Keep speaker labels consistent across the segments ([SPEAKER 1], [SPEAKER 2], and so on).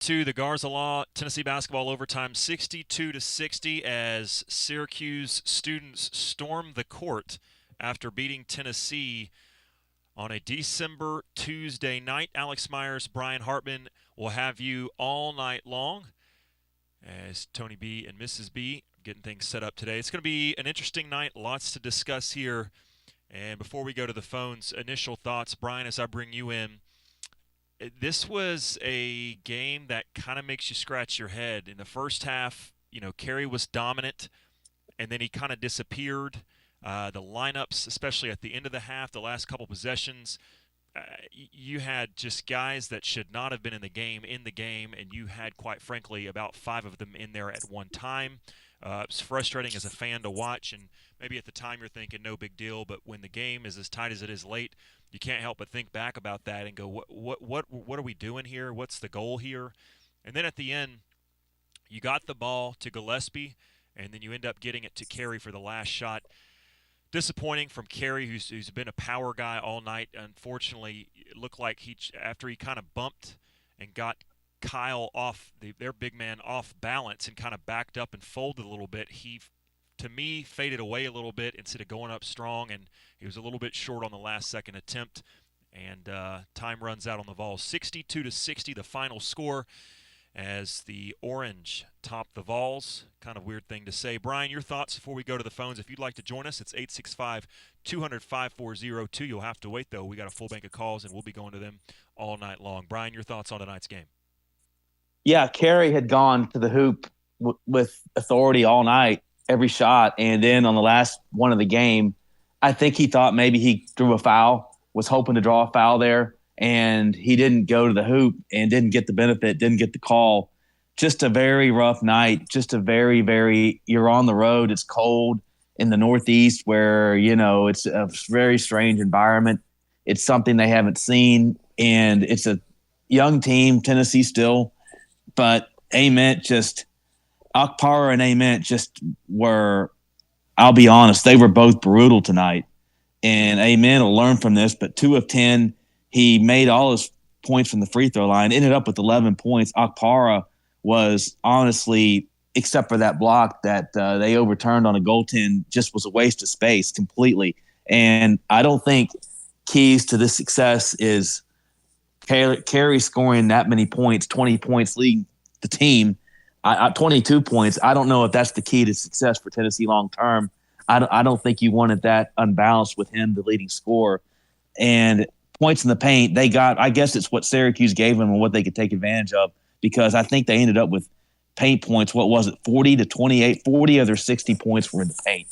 [SPEAKER 1] to the Garza Tennessee basketball overtime 62-60 as Syracuse students storm the court after beating Tennessee on a December Tuesday night. Alex Myers, Brian Hartman will have you all night long as Tony B and Mrs. B getting things set up today. It's going to be an interesting night, lots to discuss here. And before we go to the phones, initial thoughts, Brian, as I bring you in. This was a game that kind of makes you scratch your head. In the first half, Carey was dominant, and then he kind of disappeared. The lineups, especially at the end of the half, the last couple possessions, you had just guys that should not have been in the game, and you had, quite frankly, about 5 of them in there at one time. It's frustrating as a fan to watch, and maybe at the time you're thinking no big deal, but when the game is as tight as it is late, you can't help but think back about that and go, what are we doing here? What's the goal here? And then at the end, you got the ball to Gillespie, and then you end up getting it to Carey for the last shot. Disappointing from Carey, who's been a power guy all night. Unfortunately, it looked like after he kind of bumped and got Kyle off their big man off balance and kind of backed up and folded a little bit, he to me faded away a little bit instead of going up strong, and he was a little bit short on the last second attempt, and time runs out on the Vols. 62-60 the final score as the Orange top the Vols. Kind of weird thing to say. Brian, your thoughts before we go to the phones. If you'd like to join us, it's 865-200-5402. You'll have to wait, though. We got a full bank of calls, and we'll be going to them all night long. Brian, your thoughts on tonight's game?
[SPEAKER 2] Yeah, Carey had gone to the hoop with authority all night, every shot. And then on the last one of the game, I think he thought maybe he threw a foul, was hoping to draw a foul there, and he didn't go to the hoop and didn't get the benefit, didn't get the call. Just a very rough night, just a very, very – you're on the road. It's cold in the Northeast where, it's a very strange environment. It's something they haven't seen, and it's a young team, Tennessee still. But Ament Akpara and Ament just were, I'll be honest, they were both brutal tonight. And Ament will learn from this, but 2 of 10, he made all his points from the free throw line, ended up with 11 points. Akpara was honestly, except for that block that they overturned on a goaltend, just was a waste of space completely. And I don't think keys to this success is Carey scoring that many points, 20 points leading the team, 22 points. I don't know if that's the key to success for Tennessee long term. I don't think you wanted that unbalanced with him, the leading scorer. And points in the paint, they got, I guess it's what Syracuse gave them and what they could take advantage of, because I think they ended up with paint points, 40 to 28, 40 of their 60 points were in the paint.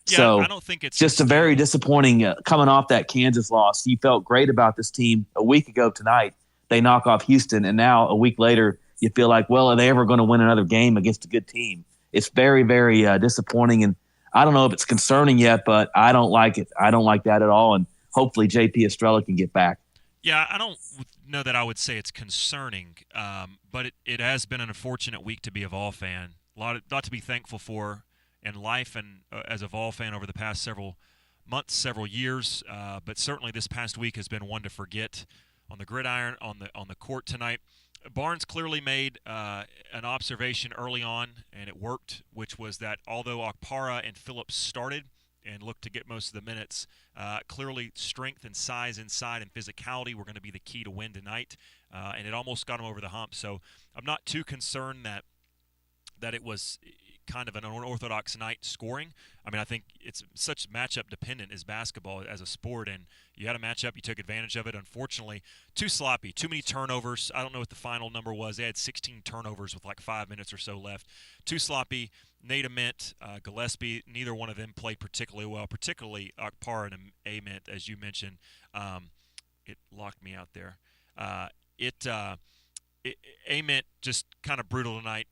[SPEAKER 1] Yeah,
[SPEAKER 2] so
[SPEAKER 1] I don't think it's
[SPEAKER 2] just a very disappointing coming off that Kansas loss. You felt great about this team a week ago tonight. They knock off Houston, and now a week later you feel like, well, are they ever going to win another game against a good team? It's very, very disappointing, and I don't know if it's concerning yet, but I don't like it. I don't like that at all, and hopefully J.P. Estrella can get back.
[SPEAKER 1] Yeah, I don't know that I would say it's concerning, but it has been an unfortunate week to be a Vol fan. A lot to be thankful for in life and as a Vol fan over the past several months, several years, but certainly this past week has been one to forget. On the gridiron, on the court tonight, Barnes clearly made an observation early on, and it worked, which was that although Akpara and Phillips started and looked to get most of the minutes, clearly strength and size inside and physicality were going to be the key to win tonight, and it almost got him over the hump. So I'm not too concerned that it was kind of an unorthodox night scoring. I mean, I think it's such matchup dependent as basketball as a sport, and you had a matchup, you took advantage of it. Unfortunately, too sloppy, too many turnovers. I don't know what the final number was. They had 16 turnovers with like 5 minutes or so left. Too sloppy. Nate Ament, Gillespie, neither one of them played particularly well, particularly Akpar and Ament, as you mentioned. It locked me out there. Ament just kind of brutal tonight.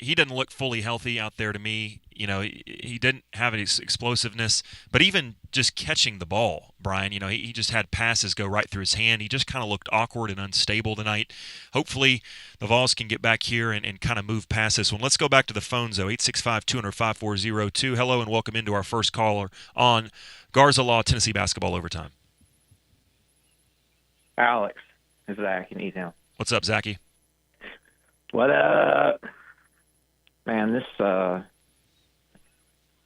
[SPEAKER 1] He doesn't look fully healthy out there to me. He didn't have any explosiveness, but even just catching the ball, Brian, he just had passes go right through his hand. He just kind of looked awkward and unstable tonight. Hopefully the Vols can get back here and kind of move past this one. Let's go back to the phones, though, 865-200-5402. Hello and welcome into our first caller on Garza Tennessee basketball overtime.
[SPEAKER 3] Alex. Zach in E-Town.
[SPEAKER 1] What's up, Zachy?
[SPEAKER 3] What man?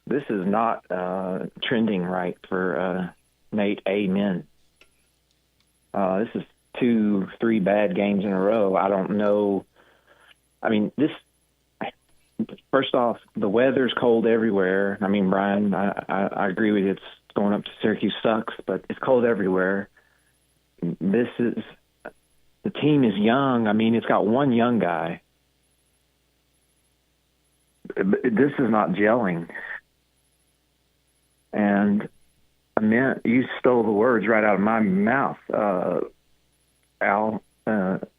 [SPEAKER 3] This is not trending right for Nate. Amen. This is 2-3 bad games in a row. I don't know. I mean, first off, the weather's cold everywhere. I mean, Brian, I agree with you. It's going up to Syracuse sucks, but it's cold everywhere. The team is young. I mean, it's got one young guy. This is not gelling. And I mean, you stole the words right out of my mouth, Al.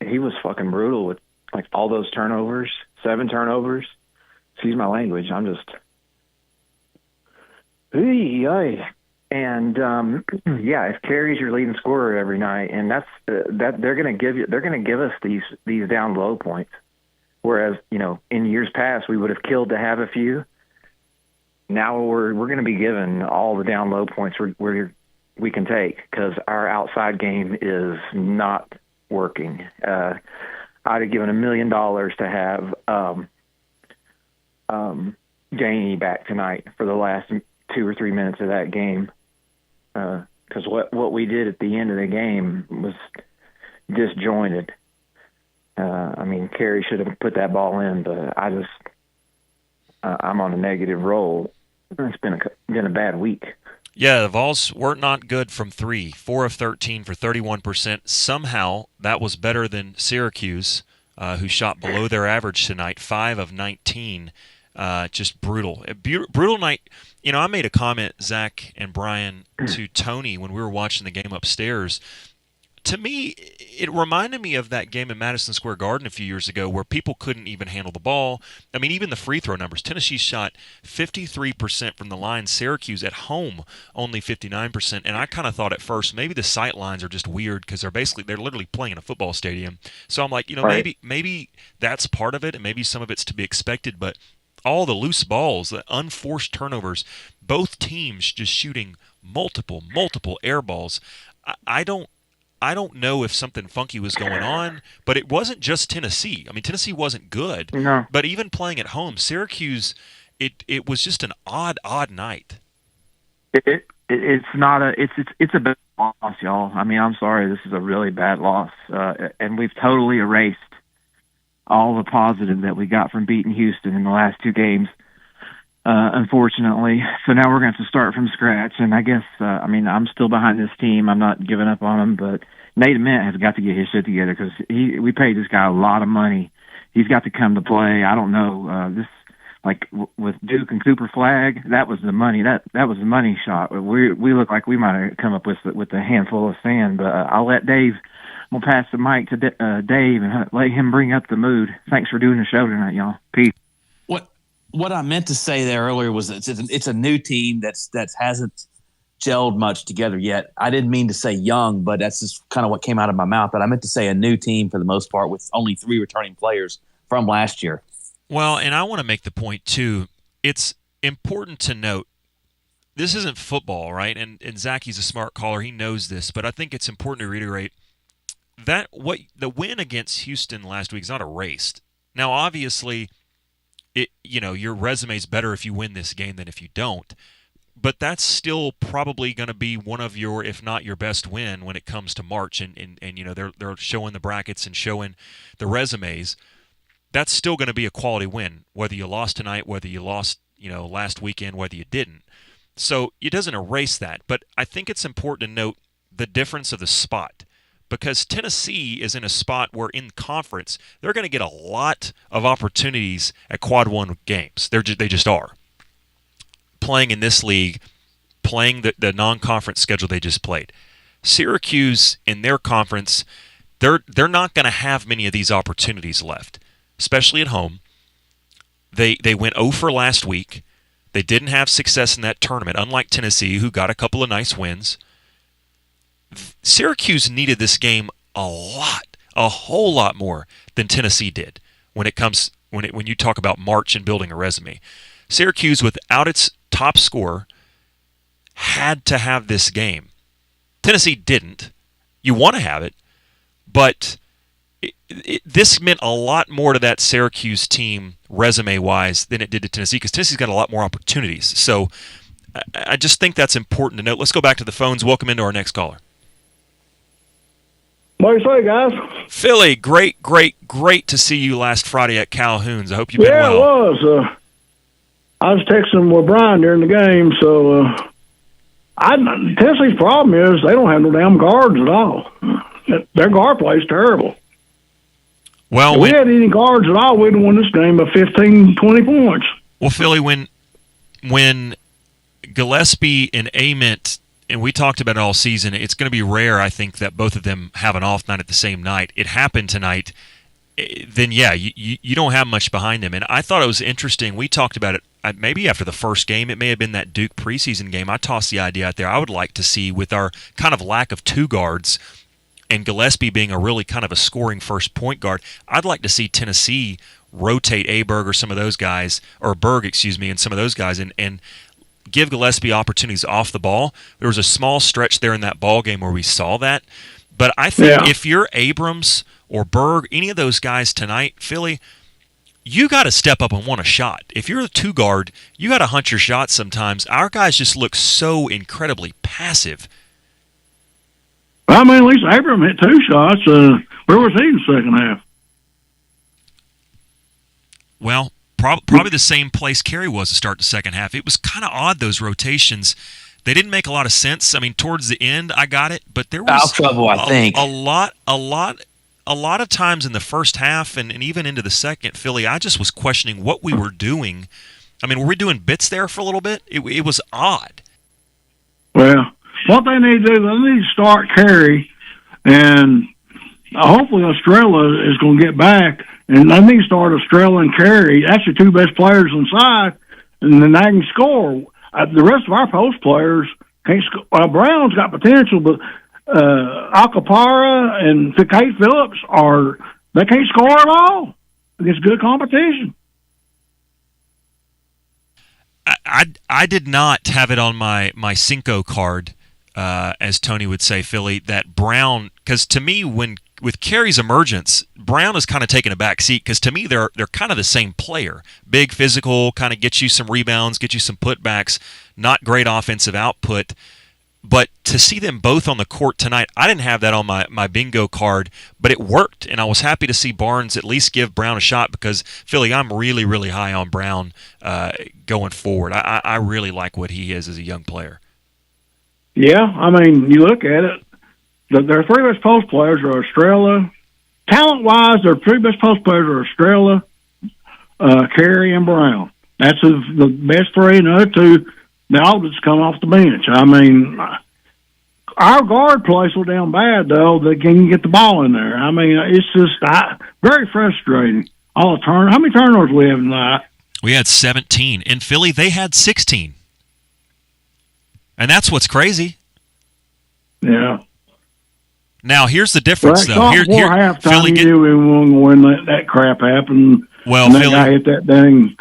[SPEAKER 3] He was fucking brutal with like all those turnovers, 7 turnovers. Excuse my language. I'm just, and yeah, if Carey's your leading scorer every night, and that's that they're going to give us these down low points. Whereas in years past we would have killed to have a few. Now we're going to be given all the down low points we can take because our outside game is not working. I'd have given $1 million to have Janie back tonight for the last 2 or 3 minutes of that game, because what we did at the end of the game was disjointed. I mean, Carey should have put that ball in, but I'm on a negative roll. It's been a bad week.
[SPEAKER 1] Yeah, the Vols were not good from 3, 4 of 13 for 31%. Somehow that was better than Syracuse, who shot below their average tonight, 5 of 19. Just brutal. Brutal night. I made a comment, Zach and Brian, to Tony when we were watching the game upstairs. To me, it reminded me of that game in Madison Square Garden a few years ago where people couldn't even handle the ball. I mean, even the free throw numbers. Tennessee shot 53% from the line. Syracuse at home only 59%. And I kind of thought at first maybe the sight lines are just weird because they're literally playing in a football stadium. So I'm like,
[SPEAKER 3] Right.
[SPEAKER 1] maybe that's part of it, and maybe some of it's to be expected. But all the loose balls, the unforced turnovers, both teams just shooting multiple air balls. I don't know if something funky was going on, but it wasn't just Tennessee. I mean, Tennessee wasn't good,
[SPEAKER 3] No.
[SPEAKER 1] but even playing at home, Syracuse, it was just an odd night.
[SPEAKER 3] It's not it's a bad loss, y'all. I mean, I'm sorry, this is a really bad loss, and we've totally erased all the positive that we got from beating Houston in the last 2 games. Unfortunately, so now we're going to have to start from scratch. And I guess, I'm still behind this team. I'm not giving up on them, but Nate Mint has got to get his shit together because we paid this guy a lot of money. He's got to come to play. I don't know, with Duke and Cooper Flag, that was the money. That was the money shot. We look like we might have come up with a handful of sand, but I'll let Dave. We'll pass the mic to Dave and let him bring up the mood. Thanks for doing the show tonight, y'all. Peace.
[SPEAKER 2] What I meant to say there earlier was it's a new team that hasn't gelled much together yet. I didn't mean to say young, but that's just kind of what came out of my mouth. But I meant to say a new team for the most part with only 3 returning players from last year.
[SPEAKER 1] Well, and I want to make the point, too. It's important to note this isn't football, right? And Zachy's a smart caller. He knows this. But I think it's important to reiterate that the win against Houston last week is not erased. Now, obviously, your resume's better if you win this game than if you don't. But that's still probably going to be one of your, if not your best win when it comes to March. And they're showing the brackets and showing the resumes. That's still going to be a quality win, whether you lost tonight, whether you lost, last weekend, whether you didn't. So it doesn't erase that. But I think it's important to note the difference of the spot. Because Tennessee is in a spot where in conference they're going to get a lot of opportunities at Quad 1 games. They just are. Playing in this league, playing the non-conference schedule they just played. Syracuse in their conference, they're not going to have many of these opportunities left, especially at home. They went 0 for last week. They didn't have success in that tournament, unlike Tennessee, who got a couple of nice wins. Syracuse needed this game a whole lot more than Tennessee did when you talk about March and building a resume. Syracuse, without its top scorer, had to have this game. Tennessee didn't. You want to have it, but this meant a lot more to that Syracuse team resume-wise than it did to Tennessee, because Tennessee's got a lot more opportunities. So I just think that's important to note. Let's go back to the phones. Welcome into our next caller.
[SPEAKER 4] What do you say, guys?
[SPEAKER 1] Philly, great to see you last Friday at Calhoun's. I hope you've been well.
[SPEAKER 4] Yeah, it was. I was texting with Brian during the game, so Tennessee's problem is they don't have no damn guards at all. Their guard play is terrible.
[SPEAKER 1] Well,
[SPEAKER 4] if we had any guards at all, we'd have won this game by 15, 20 points.
[SPEAKER 1] Well, Philly, when Gillespie and Ament, and we talked about it all season, it's going to be rare, I think, that both of them have an off night at the same night. It happened tonight. Then, yeah, you don't have much behind them. And I thought it was interesting. We talked about it maybe after the first game. It may have been that Duke preseason game. I tossed the idea out there. I would like to see, with our kind of lack of two guards and Gillespie being a really kind of a scoring first point guard, I'd like to see Tennessee rotate Aberg or some of those guys, or Berg, and some of those guys, and give Gillespie opportunities off the ball. There was a small stretch there in that ball game where we saw that. But I think if you're Abrams or Berg, any of those guys tonight, Philly, you got to step up and want a shot. If you're a two guard, you got to hunt your shots sometimes. Our guys just look so incredibly passive.
[SPEAKER 4] I mean, at least Abrams hit two shots. Where was he in the second half?
[SPEAKER 1] Well, probably the same place Carey was to start the second half. It was kind of odd, those rotations. They didn't make a lot of sense. I mean, towards the end, I got it, but there was
[SPEAKER 2] foul trouble, I think.
[SPEAKER 1] A lot of times in the first half and even into the second, Philly, I just was questioning what we were doing. I mean, were we doing bits there for a little bit? It was odd.
[SPEAKER 4] Well, what they need to do, they need to start Carey, and hopefully Estrella is going to get back, and they need to start Estrella and Carey. That's the two best players inside, and then they can score. The rest of our post players can't score. Brown's got potential, but Alcapara and Kate Phillips they can't score at all against good competition.
[SPEAKER 1] I did not have it on my Cinco card, as Tony would say, Philly, that Brown, because to me, with Carey's emergence, Brown is kind of taking a back seat, because to me they're kind of the same player. Big, physical, kind of gets you some rebounds, get you some putbacks, not great offensive output. But to see them both on the court tonight, I didn't have that on my bingo card, but it worked, and I was happy to see Barnes at least give Brown a shot, because, Philly, I'm really, really high on Brown going forward. I really like what he is as a young player.
[SPEAKER 4] Yeah, I mean, you look at it, their three best post players are Estrella. Talent-wise, their three best post players are Estrella, Carey, and Brown. That's the best three, and the other two, they all just come off the bench. I mean, our guard plays so down bad, though, they can't get the ball in there. I mean, it's just very frustrating. How many turnovers we have tonight?
[SPEAKER 1] We had 17. In Philly, they had 16. And that's what's crazy.
[SPEAKER 4] Yeah.
[SPEAKER 1] Now, here's the difference,
[SPEAKER 4] well,
[SPEAKER 1] though.
[SPEAKER 4] Halftime,
[SPEAKER 1] Philly
[SPEAKER 4] we won't when that crap happened.
[SPEAKER 1] Well,
[SPEAKER 4] that
[SPEAKER 1] Philly
[SPEAKER 4] guy hit that thing.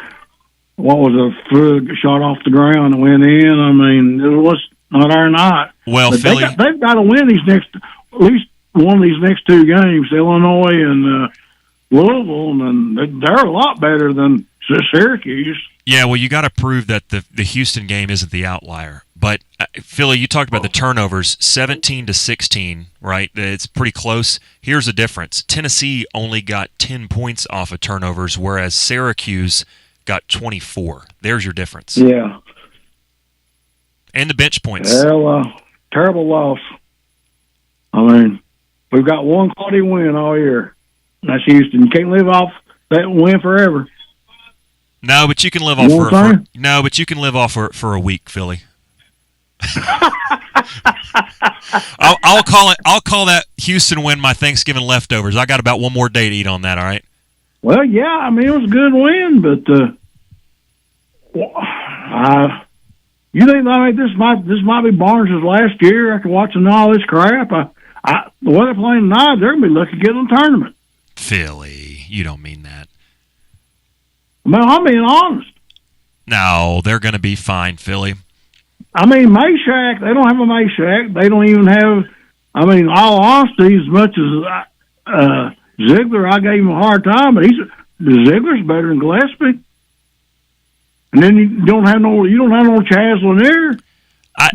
[SPEAKER 4] What was a foot shot off the ground and went in? I mean, it was not our night.
[SPEAKER 1] Well,
[SPEAKER 4] but
[SPEAKER 1] Philly,
[SPEAKER 4] they've got to win at least one of these next two games, Illinois and Louisville, and they're a lot better than Syracuse.
[SPEAKER 1] Yeah, well, you got to prove that the Houston game isn't the outlier. But Philly, you talked about the turnovers, 17-16, right? It's pretty close. Here's the difference: Tennessee only got 10 points off of turnovers, whereas Syracuse got 24. There's your difference.
[SPEAKER 4] Yeah.
[SPEAKER 1] And the bench points.
[SPEAKER 4] Well, terrible loss. I mean, we've got one quality win all year. That's Houston. You can't live off that win forever.
[SPEAKER 1] No, but you can live off for a week, Philly. I'll call that Houston win my Thanksgiving leftovers. I got about one more day to eat on that, all right?
[SPEAKER 4] Well, yeah, I mean, it was a good win, but you think this might be Barnes' last year after watching all this crap? The way they're playing tonight, they're going to be lucky to get in the tournament.
[SPEAKER 1] Philly, you don't mean that.
[SPEAKER 4] Well, I'm being honest.
[SPEAKER 1] No, they're going to be fine, Philly.
[SPEAKER 4] I mean, Meshack, they don't have a Meshack. They don't even have, I mean, all honesty, as much as Ziegler, I gave him a hard time, but Ziegler's better than Gillespie. And then you don't have no Chaz Lanier.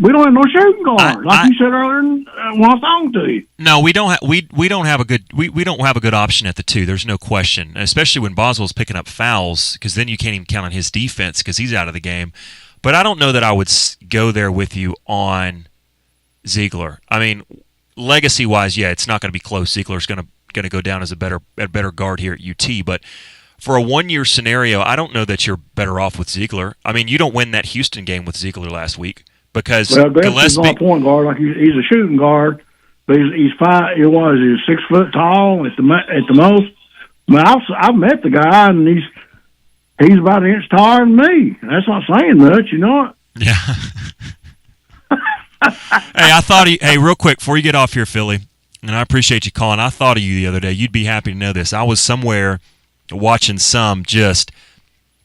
[SPEAKER 4] We don't have no shooting guard, like you said earlier when I was talking to you.
[SPEAKER 1] No, we don't have a good option at the 2. There's no question, especially when Boswell's picking up fouls, because then you can't even count on his defense because he's out of the game. But I don't know that I would go there with you on Ziegler. I mean, legacy-wise, yeah, it's not going to be close. Ziegler's going to go down as a better guard here at UT, but for a 1-year scenario, I don't know that you're better off with Ziegler. I mean, you don't win that Houston game with Ziegler last week. Because
[SPEAKER 4] Gillespie's not a point guard, like he's a shooting guard, but he's 5. He's 6 foot tall at the most. I mean, I've met the guy, and he's about an inch taller than me. That's not saying much, you know it.
[SPEAKER 1] Yeah. Hey, real quick before you get off here, Philly, and I appreciate you calling. I thought of you the other day. You'd be happy to know this. I was somewhere watching some just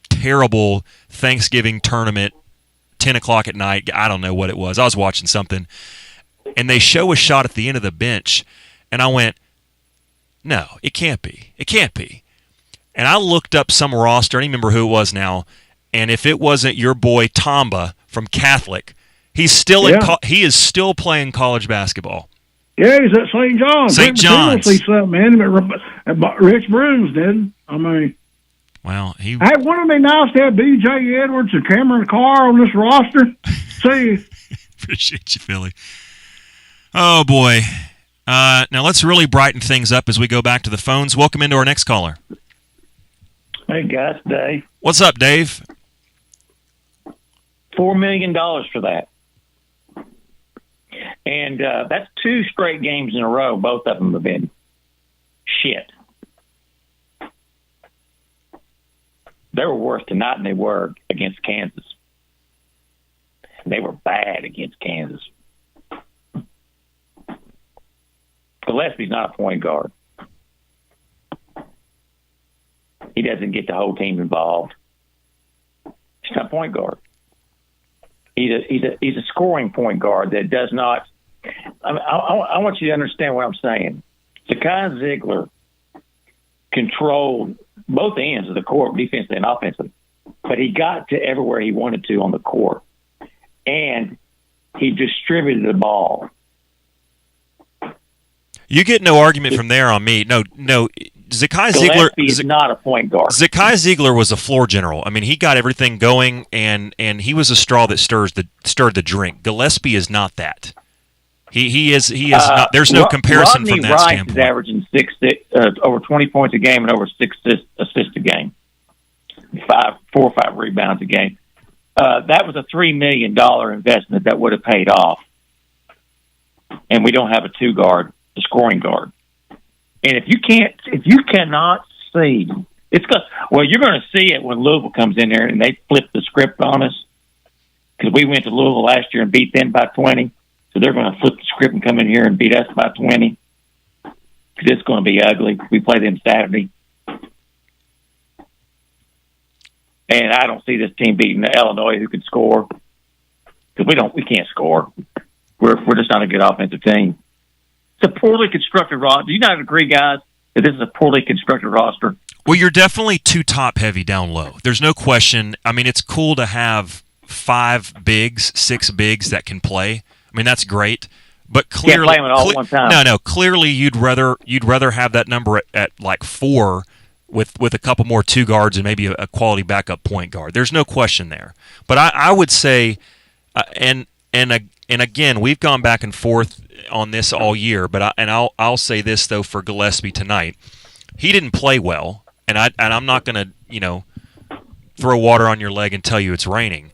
[SPEAKER 1] terrible Thanksgiving tournament. 10 o'clock at night, I don't know what it was. I was watching something, and they show a shot at the end of the bench, and I went, no, it can't be. It can't be. And I looked up some roster, I don't remember who it was now, and if it wasn't your boy Tamba from Catholic, he is still playing college basketball.
[SPEAKER 4] Yeah, he's at St. John's.
[SPEAKER 1] St. John's.
[SPEAKER 4] See something, man. Rich Bruins did. I mean,
[SPEAKER 1] well,
[SPEAKER 4] hey, wouldn't it be nice to have B.J. Edwards and Cameron Carr on this roster? See,
[SPEAKER 1] appreciate you, Philly. Oh boy. Now let's really brighten things up as we go back to the phones. Welcome into our next caller.
[SPEAKER 5] Hey guys, Dave.
[SPEAKER 1] What's up, Dave?
[SPEAKER 5] $4 million for that, and that's 2 straight games in a row. Both of them have been shit. They were worse tonight than they were against Kansas. They were bad against Kansas. Gillespie's not a point guard. He doesn't get the whole team involved. He's not a point guard. He's a scoring point guard that does not. I want you to understand what I'm saying. Zakai Ziegler controlled both ends of the court, defensively and offensively, but he got to everywhere he wanted to on the court, and he distributed the ball.
[SPEAKER 1] You get no argument from there on me. No. Zakai Ziegler
[SPEAKER 5] is not a point guard.
[SPEAKER 1] Zakai Ziegler was a floor general. I mean, he got everything going, and he was a straw that stirred the drink. Gillespie is not that. He is not. There's no comparison
[SPEAKER 5] Rodney
[SPEAKER 1] from that
[SPEAKER 5] Rice
[SPEAKER 1] standpoint.
[SPEAKER 5] Is averaging over 20 points a game and over 6 assists a game, 4 or 5 rebounds a game. That was a $3 million investment that would have paid off, and we don't have a 2-guard, a scoring guard. And if you cannot see, you're going to see it when Louisville comes in there and they flip the script on us, because we went to Louisville last year and beat them by 20. So they're going to flip the script and come in here and beat us by 20. Because it's going to be ugly. We play them Saturday. And I don't see this team beating Illinois, who could score. Because we can't score. We're just not a good offensive team. It's a poorly constructed roster. Do you not agree, guys, that this is a poorly constructed roster?
[SPEAKER 1] Well, you're definitely too top-heavy down low. There's no question. I mean, it's cool to have 5 bigs, 6 bigs that can play. I mean, that's great. But clearly,
[SPEAKER 5] can't play them all at one time.
[SPEAKER 1] No. Clearly, you'd rather have that number at like 4 with a couple more 2 guards and maybe a quality backup point guard. There's no question there. But I would say, and again, we've gone back and forth on this all year. But I'll say this though for Gillespie tonight, he didn't play well, and I'm not going to throw water on your leg and tell you it's raining.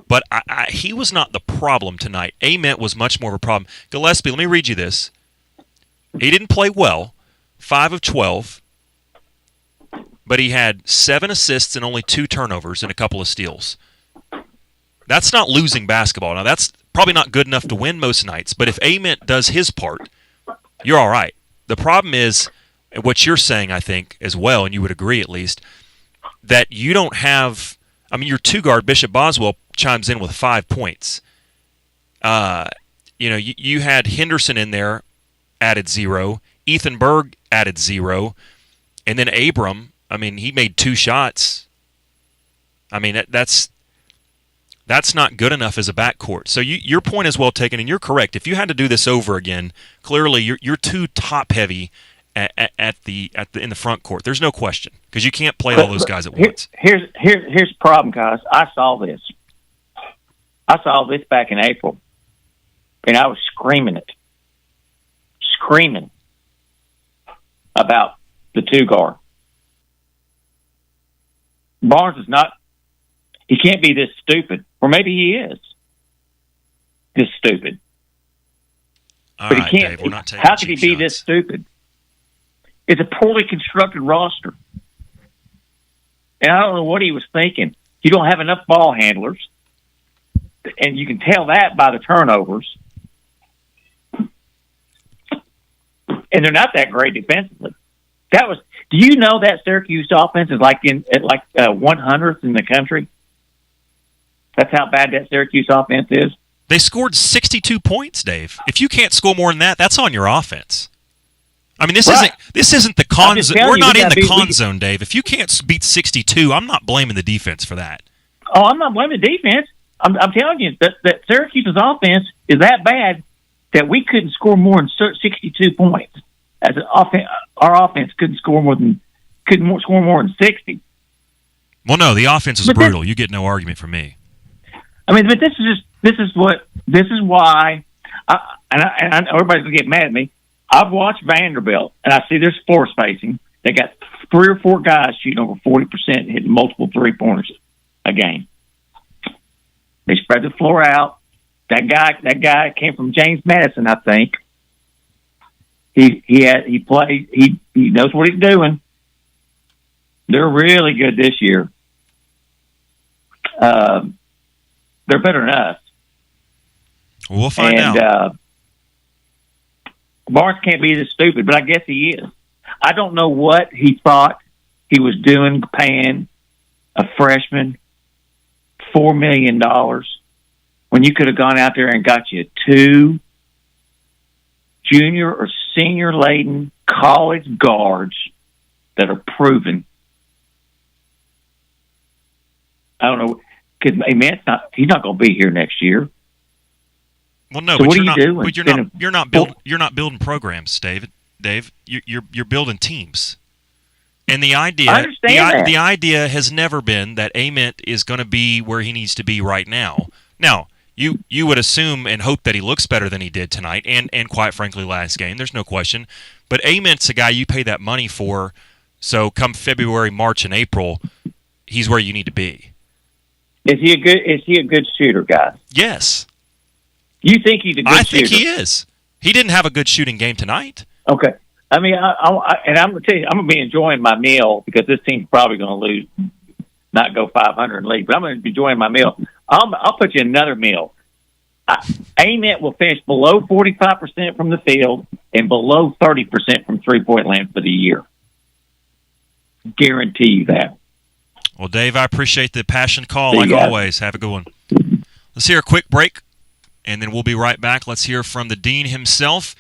[SPEAKER 1] But he was not the problem tonight. Ament was much more of a problem. Gillespie, let me read you this. He didn't play well, 5 of 12, but he had 7 assists and only 2 turnovers and a couple of steals. That's not losing basketball. Now, that's probably not good enough to win most nights, but if Ament does his part, you're all right. The problem is what you're saying, I think, as well, and you would agree at least, that you don't have – I mean, your 2-guard, Bishop Boswell, chimes in with 5 points. You had Henderson in there, added 0. Ethan Berg added 0. And then Abram, I mean, he made 2 shots. I mean, that's not good enough as a backcourt. So your point is well taken, and you're correct. If you had to do this over again, clearly you're too top heavy in the front court. There's no question, because you can't play all those guys at once.
[SPEAKER 5] Here's the problem, guys. I saw this back in April, and I was screaming about the 2 guard. Barnes is not. He can't be this stupid, or maybe he is this stupid.
[SPEAKER 1] All
[SPEAKER 5] but
[SPEAKER 1] right,
[SPEAKER 5] he can't.
[SPEAKER 1] Dave, we're not taking
[SPEAKER 5] how could he be
[SPEAKER 1] shots.
[SPEAKER 5] this stupid? It's a poorly constructed roster, and I don't know what he was thinking. You don't have enough ball handlers, and you can tell that by the turnovers. And they're not that great defensively. Do you know that Syracuse offense is like 100th in the country? That's how bad that Syracuse offense is.
[SPEAKER 1] They scored 62 points, Dave. If you can't score more than that, that's on your offense. I mean, this isn't the con zone. We're not in the con zone, Dave. If you can't beat 62, I'm not blaming the defense for that.
[SPEAKER 5] Oh, I'm not blaming the defense. I'm telling you that Syracuse's offense is that bad that we couldn't score more than 62 points. As an offense, our offense couldn't score more than 60.
[SPEAKER 1] Well, no, the offense was brutal. You get no argument from me.
[SPEAKER 5] I mean, but this is why, and everybody's gonna get mad at me. I've watched Vanderbilt, and I see their floor spacing. They got 3 or 4 guys shooting over 40%, hitting multiple 3-pointers a game. They spread the floor out. That guy came from James Madison, I think. He knows what he's doing. They're really good this year. They're better than us.
[SPEAKER 1] We'll find out.
[SPEAKER 5] Barnes can't be this stupid, but I guess he is. I don't know what he thought he was doing, paying a freshman $4 million when you could have gone out there and got you 2 junior or senior laden college guards that are proven. I don't know, because he's not going to be here next year.
[SPEAKER 1] Well, no,
[SPEAKER 5] so
[SPEAKER 1] but
[SPEAKER 5] what are you doing?
[SPEAKER 1] But you're not building programs, David. Dave, you're building teams. And the idea,
[SPEAKER 5] I understand
[SPEAKER 1] the idea has never been that Ament is going to be where he needs to be right now. Now, you would assume and hope that he looks better than he did tonight, and quite frankly last game. There's no question. But Ament's a guy you pay that money for. So come February, March, and April, he's where you need to be.
[SPEAKER 5] Is he a good shooter, guys?
[SPEAKER 1] Yes.
[SPEAKER 5] You think he's a good shooter?
[SPEAKER 1] I think he is. He didn't have a good shooting game tonight.
[SPEAKER 5] Okay. I mean, and I'm going to tell you, I'm going to be enjoying my meal because this team's probably going to lose, not go 500 and leave. But I'm going to be enjoying my meal. I'll put you another meal. Ament will finish below 45% from the field and below 30% from 3-point land for the year. Guarantee you that.
[SPEAKER 1] Well, Dave, I appreciate the passion call like always. Have a good one. Let's hear a quick break, and then we'll be right back. Let's hear from the Dean himself.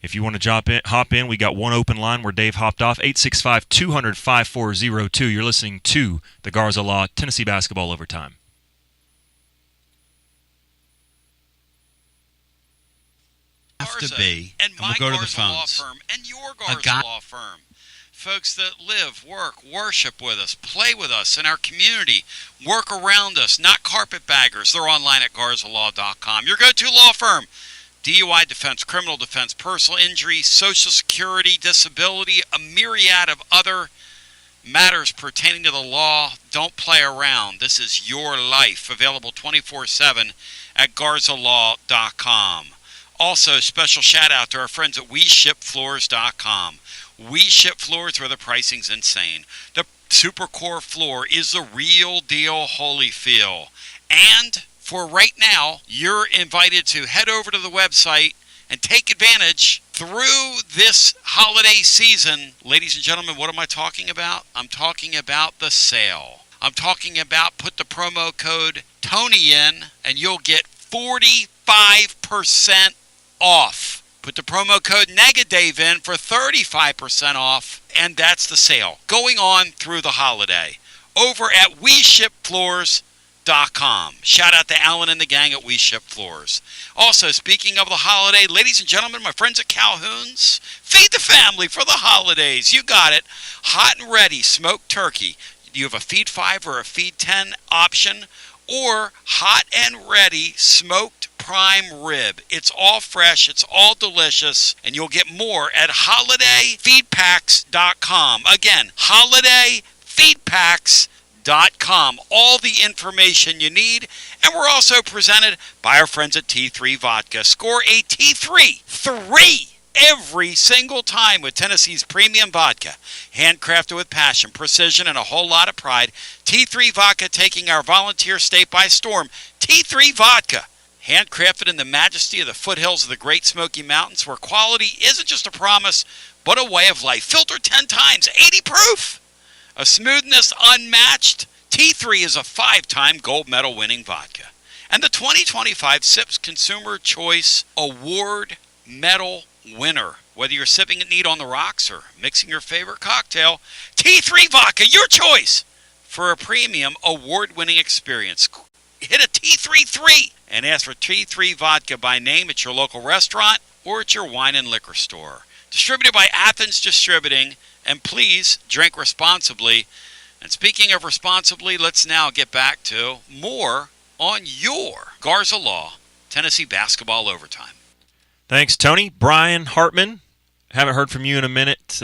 [SPEAKER 1] If you want to hop in, we got one open line where Dave hopped off, 865-200-5402. You're listening to the Garza Law Tennessee Basketball Overtime.
[SPEAKER 6] To be, and we'll go to the phones. Law firm and your Garza Law Firm. Folks that live, work, worship with us, play with us in our community, work around us, not carpetbaggers. They're online at garzalaw.com. Your go-to law firm. DUI defense, criminal defense, personal injury, Social Security, disability, a myriad of other matters pertaining to the law. Don't play around. This is your life. Available 24/7 at garzalaw.com. Also, special shout out to our friends at WeShipFloors.com. We Ship Floors where the pricing's insane. The Supercore floor is the real deal Holyfield. And for right now, you're invited to head over to the website and take advantage through this holiday season. Ladies and gentlemen, what am I talking about? I'm talking about the sale. I'm talking about put the promo code Tony in and you'll get 45% off. Put the promo code NEGADAVE in for 35% off, and that's the sale going on through the holiday over at WeShipFloors.com. Shout out to Alan and the gang at We Ship Floors. Also, speaking of the holiday, ladies and gentlemen, my friends at Calhoun's, feed the family for the holidays. You got it. Hot and ready smoked turkey. You have a feed 5 or a feed 10 option, or hot and ready smoked prime rib. It's all fresh, it's all delicious, and you'll get more at holidayfeedpacks.com. Again, holidayfeedpacks.com. All the information you need. And we're also presented by our friends at T3 Vodka. Score a T3 every single time with Tennessee's premium vodka. Handcrafted with passion, precision, and a whole lot of pride. T3 Vodka taking our volunteer state by storm. T3 Vodka. Handcrafted in the majesty of the foothills of the Great Smoky Mountains, where quality isn't just a promise, but a way of life. Filtered 10 times, 80 proof. A smoothness unmatched. T3 is a 5-time gold medal winning vodka. And the 2025 SIPS Consumer Choice Award medal winner. Whether you're sipping it neat on the rocks or mixing your favorite cocktail, T3 Vodka, your choice for a premium award-winning experience. Hit a T33 and ask for T3 Vodka by name at your local restaurant or at your wine and liquor store. Distributed by Athens Distributing, and please drink responsibly. And speaking of responsibly, let's now get back to more on your Garza Law Tennessee basketball overtime.
[SPEAKER 1] Thanks, Tony. Brian Hartman, haven't heard from you in a minute.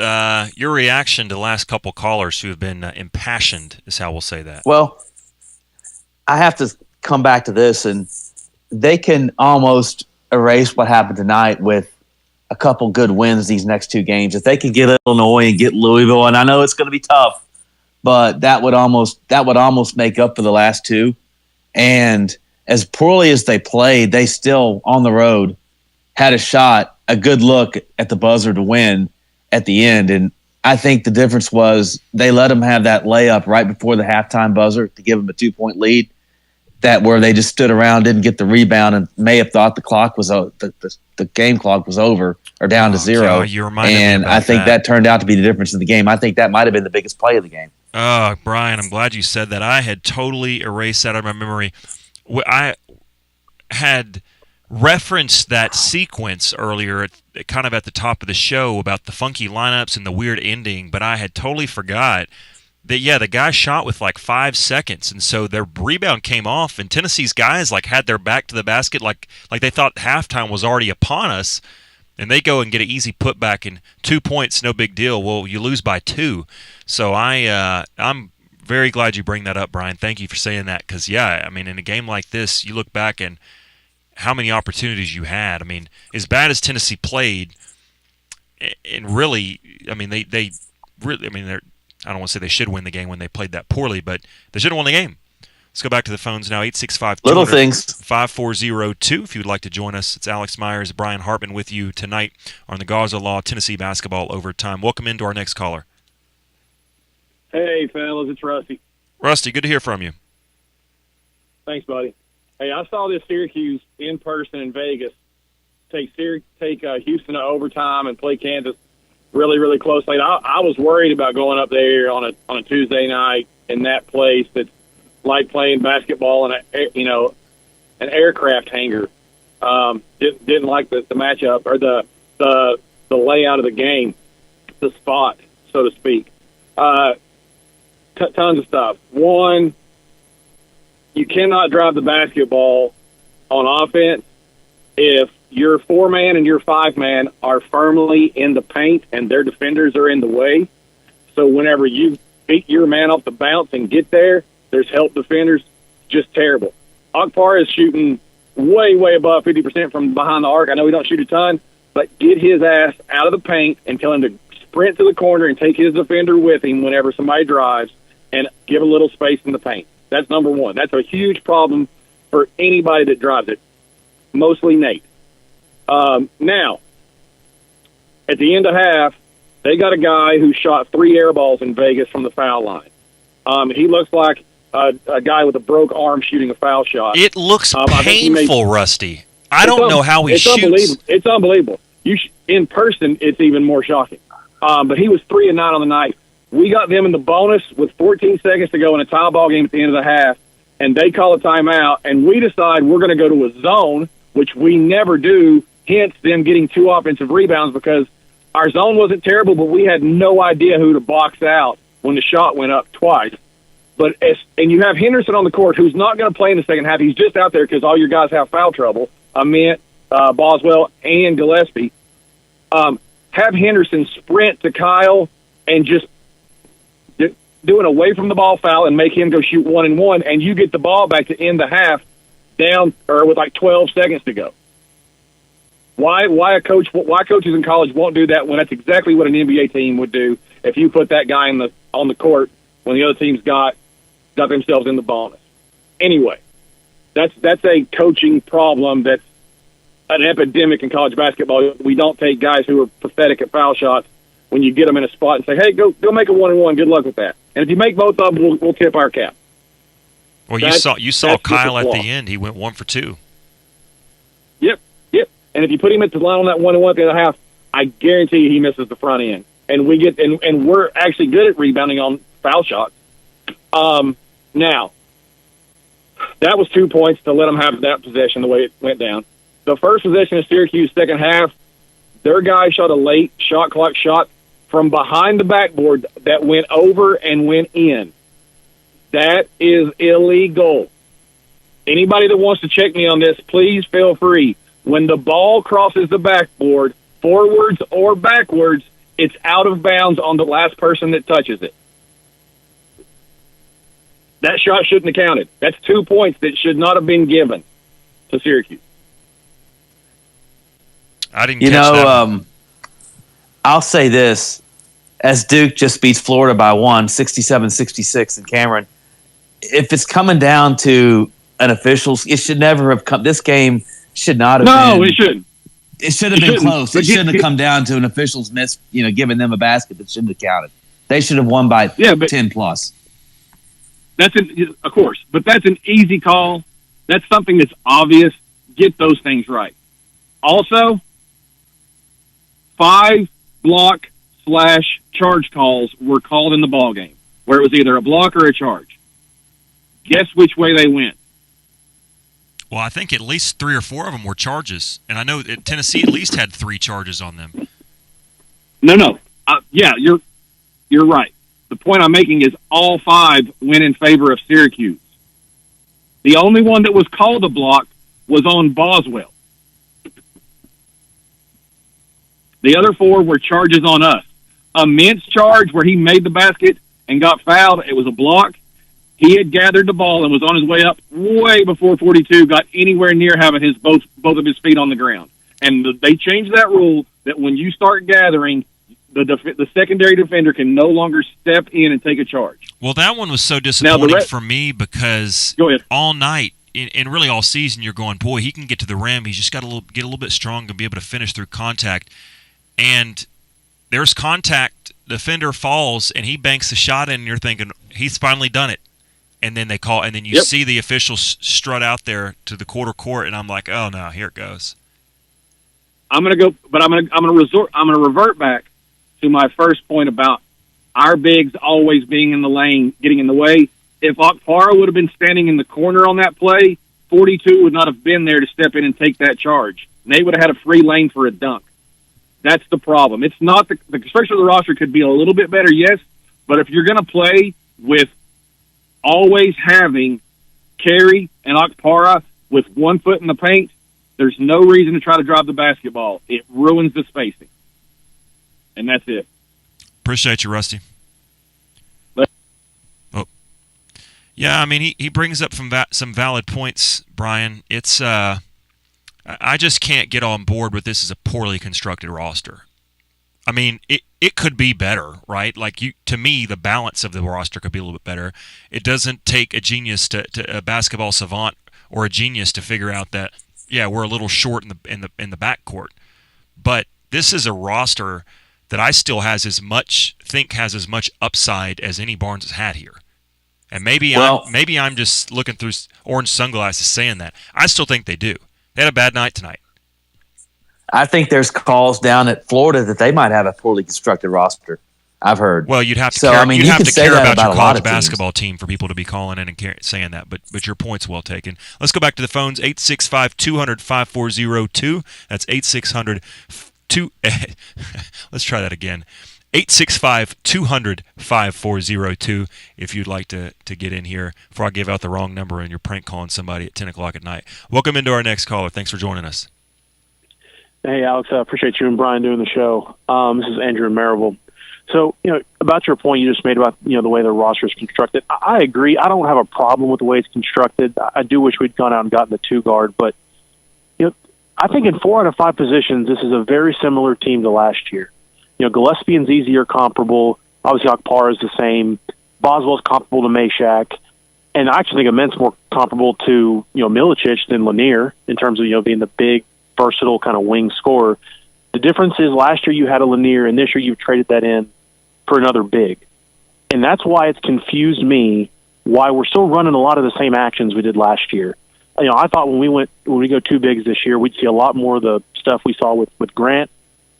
[SPEAKER 1] Your reaction to the last couple callers who have been impassioned is how we'll say that.
[SPEAKER 2] Well, I have to come back to this, and they can almost erase what happened tonight with a couple good wins these next two games. If they can get Illinois and get Louisville, and I know it's going to be tough, but that would almost make up for the last two. And as poorly as they played, they still, on the road, had a shot, a good look at the buzzer to win at the end. And I think the difference was they let them have that layup right before the halftime buzzer to give them a 2-point lead, that where they just stood around, didn't get the rebound, and may have thought the clock was the game clock was over or down to zero. And I think that turned out to be the difference in the game. I think that might have been the biggest play of the game.
[SPEAKER 1] Oh, Brian, I'm glad you said that. I had totally erased that out of my memory. I had referenced that sequence earlier, kind of at the top of the show, about the funky lineups and the weird ending, but I had totally forgot that, yeah, the guy shot with like 5 seconds, and so their rebound came off, and Tennessee's guys like had their back to the basket like they thought halftime was already upon us, and they go and get an easy putback, and 2 points, no big deal. Well, you lose by 2. So I'm very glad you bring that up, Brian. Thank you for saying that, because, yeah, I mean, in a game like this, you look back and how many opportunities you had. I mean, as bad as Tennessee played, and really, I mean, they really, I mean, I don't want to say they should win the game when they played that poorly, but they should have won the game. Let's go back to the phones now, 865-200-5402. If you'd like to join us, it's Alex Myers, Brian Hartman with you tonight on the Garza Law Tennessee basketball overtime. Welcome into our next caller.
[SPEAKER 7] Hey, fellas, it's Rusty.
[SPEAKER 1] Rusty, good to hear from you.
[SPEAKER 7] Thanks, buddy. Hey, I saw this Syracuse in person in Vegas take Houston to overtime and play Kansas really, really close. Like, I was worried about going up there on a Tuesday night in that place that's like playing basketball in an aircraft hangar. Didn't like the matchup or the layout of the game, the spot, so to speak. Tons of stuff. One, you cannot drive the basketball on offense if your 4-man and your 5-man are firmly in the paint and their defenders are in the way. So whenever you beat your man off the bounce and get there, there's help defenders. Just terrible. Akbar is shooting way, way above 50% from behind the arc. I know we don't shoot a ton, but get his ass out of the paint and tell him to sprint to the corner and take his defender with him whenever somebody drives and give a little space in the paint. That's number one. That's a huge problem for anybody that drives it, mostly Nate. Now, at the end of half, they got a guy who shot 3 air balls in Vegas from the foul line. He looks like a guy with a broke arm shooting a foul shot.
[SPEAKER 1] It looks painful, Rusty. I don't know how he shoots.
[SPEAKER 7] It's unbelievable. in person, it's even more shocking. But he was 3-9 on the night. We got them in the bonus with 14 seconds to go in a tie ball game at the end of the half, and they call a timeout, and we decide we're going to go to a zone, which we never do, hence them getting 2 offensive rebounds because our zone wasn't terrible, but we had no idea who to box out when the shot went up twice. And you have Henderson on the court who's not going to play in the second half. He's just out there because all your guys have foul trouble. Ament, Boswell, and Gillespie. Have Henderson sprint to Kyle and just do an away from the ball foul and make him go shoot 1-and-1, and you get the ball back to end the half down or with like 12 seconds to go. Why coaches in college won't do that when that's exactly what an NBA team would do if you put that guy on the court when the other team's got themselves in the bonus. Anyway, that's a coaching problem that's an epidemic in college basketball. We don't take guys who are pathetic at foul shots when you get them in a spot and say, hey, go make a 1-and-1. Good luck with that. And if you make both of them, we'll tip our cap.
[SPEAKER 1] Well, you saw Kyle at the end. He went 1 for 2.
[SPEAKER 7] Yep. And if you put him at the line on that 1-and-1 at the other half, I guarantee you he misses the front end. And we're actually good at rebounding on foul shots. Now, that was 2 points to let them have that possession the way it went down. The first possession of Syracuse second half, their guy shot a late shot clock shot from behind the backboard that went over and went in. That is illegal. Anybody that wants to check me on this, please feel free. When the ball crosses the backboard, forwards or backwards, it's out of bounds on the last person that touches it. That shot shouldn't have counted. That's 2 points that should not have been given to Syracuse.
[SPEAKER 1] I didn't catch that.
[SPEAKER 2] I'll say this. As Duke just beats Florida by 1, 67-66 in Cameron, if it's coming down to an official, it should never have come. This game should not have been.
[SPEAKER 7] No, it shouldn't.
[SPEAKER 2] It should have been close. It shouldn't have come down to an official's miss, giving them a basket that shouldn't have counted. They should have won by 10 plus.
[SPEAKER 7] Of course, but that's an easy call. That's something that's obvious. Get those things right. Also, 5 block/charge calls were called in the ball game, where it was either a block or a charge. Guess which way they went?
[SPEAKER 1] Well, I think at least 3 or 4 of them were charges, and I know Tennessee at least had 3 charges on them.
[SPEAKER 7] No. Yeah, you're right. The point I'm making is all 5 went in favor of Syracuse. The only one that was called a block was on Boswell. The other 4 were charges on us. Ament's charge where he made the basket and got fouled, it was a block. He had gathered the ball and was on his way up way before 42 got anywhere near having both of his feet on the ground. And they changed that rule that when you start gathering, the secondary defender can no longer step in and take a charge.
[SPEAKER 1] Well, that one was so disappointing for me because all night and really all season you're going, boy, he can get to the rim. He's just got to get a little bit strong and be able to finish through contact. And there's contact, the defender falls, and he banks the shot in, and you're thinking, he's finally done it. And then they call, and then you see the officials strut out there to the quarter court, and I'm like, oh no, here it goes.
[SPEAKER 7] I'm gonna revert back to my first point about our bigs always being in the lane, getting in the way. If Okpara would have been standing in the corner on that play, 42 would not have been there to step in and take that charge. And they would have had a free lane for a dunk. That's the problem. It's not the structure of the roster could be a little bit better, yes, but if you're going to play with always having Carey and Okpara with 1 foot in the paint, there's no reason to try to drive the basketball. It ruins the spacing. And that's it.
[SPEAKER 1] Appreciate you, Rusty. Yeah, I mean, he brings up some valid points, Brian. It's I just can't get on board with this as a poorly constructed roster. I mean, it could be better, right? Like to me, the balance of the roster could be a little bit better. It doesn't take a genius to a basketball savant or a genius to figure out that we're a little short in the backcourt. But this is a roster that I still has as much upside as any Barnes has had here. And maybe I'm just looking through orange sunglasses saying that. I still think they do. They had a bad night tonight.
[SPEAKER 2] I think there's calls down at Florida that they might have a poorly constructed roster. I've heard.
[SPEAKER 1] Well, you'd have to
[SPEAKER 2] So,
[SPEAKER 1] care,
[SPEAKER 2] I mean,
[SPEAKER 1] you'd
[SPEAKER 2] you
[SPEAKER 1] have
[SPEAKER 2] could
[SPEAKER 1] to
[SPEAKER 2] say
[SPEAKER 1] care
[SPEAKER 2] that
[SPEAKER 1] about your
[SPEAKER 2] about a lot
[SPEAKER 1] college
[SPEAKER 2] of teams.
[SPEAKER 1] basketball team for people to be calling in and saying that. But your point's well taken. Let's go back to the phones. 865-200-5402. That's 8-600-2. Let's try that again. 865-200-5402 if you'd like to get in here before I give out the wrong number and you're prank calling somebody at 10 o'clock at night. Welcome into our next caller. Thanks for joining us.
[SPEAKER 8] Hey, Alex, I appreciate you and Brian doing the show. This is Andrew in Maryville. So, about your point you just made about, the way the roster is constructed, I agree. I don't have a problem with the way it's constructed. I do wish we'd gone out and gotten the 2-guard, but, I think in 4 out of 5 positions, this is a very similar team to last year. Gillespie and ZZ are comparable. Obviously, Akpar is the same. Boswell's comparable to Meshack. And I actually think Ament's more comparable to, Milicic than Lanier in terms of, being the big, versatile kind of wing scorer. The difference is last year you had a Lanier, and this year you've traded that in for another big. And that's why it's confused me why we're still running a lot of the same actions we did last year. I thought when we go 2 bigs this year, we'd see a lot more of the stuff we saw with Grant.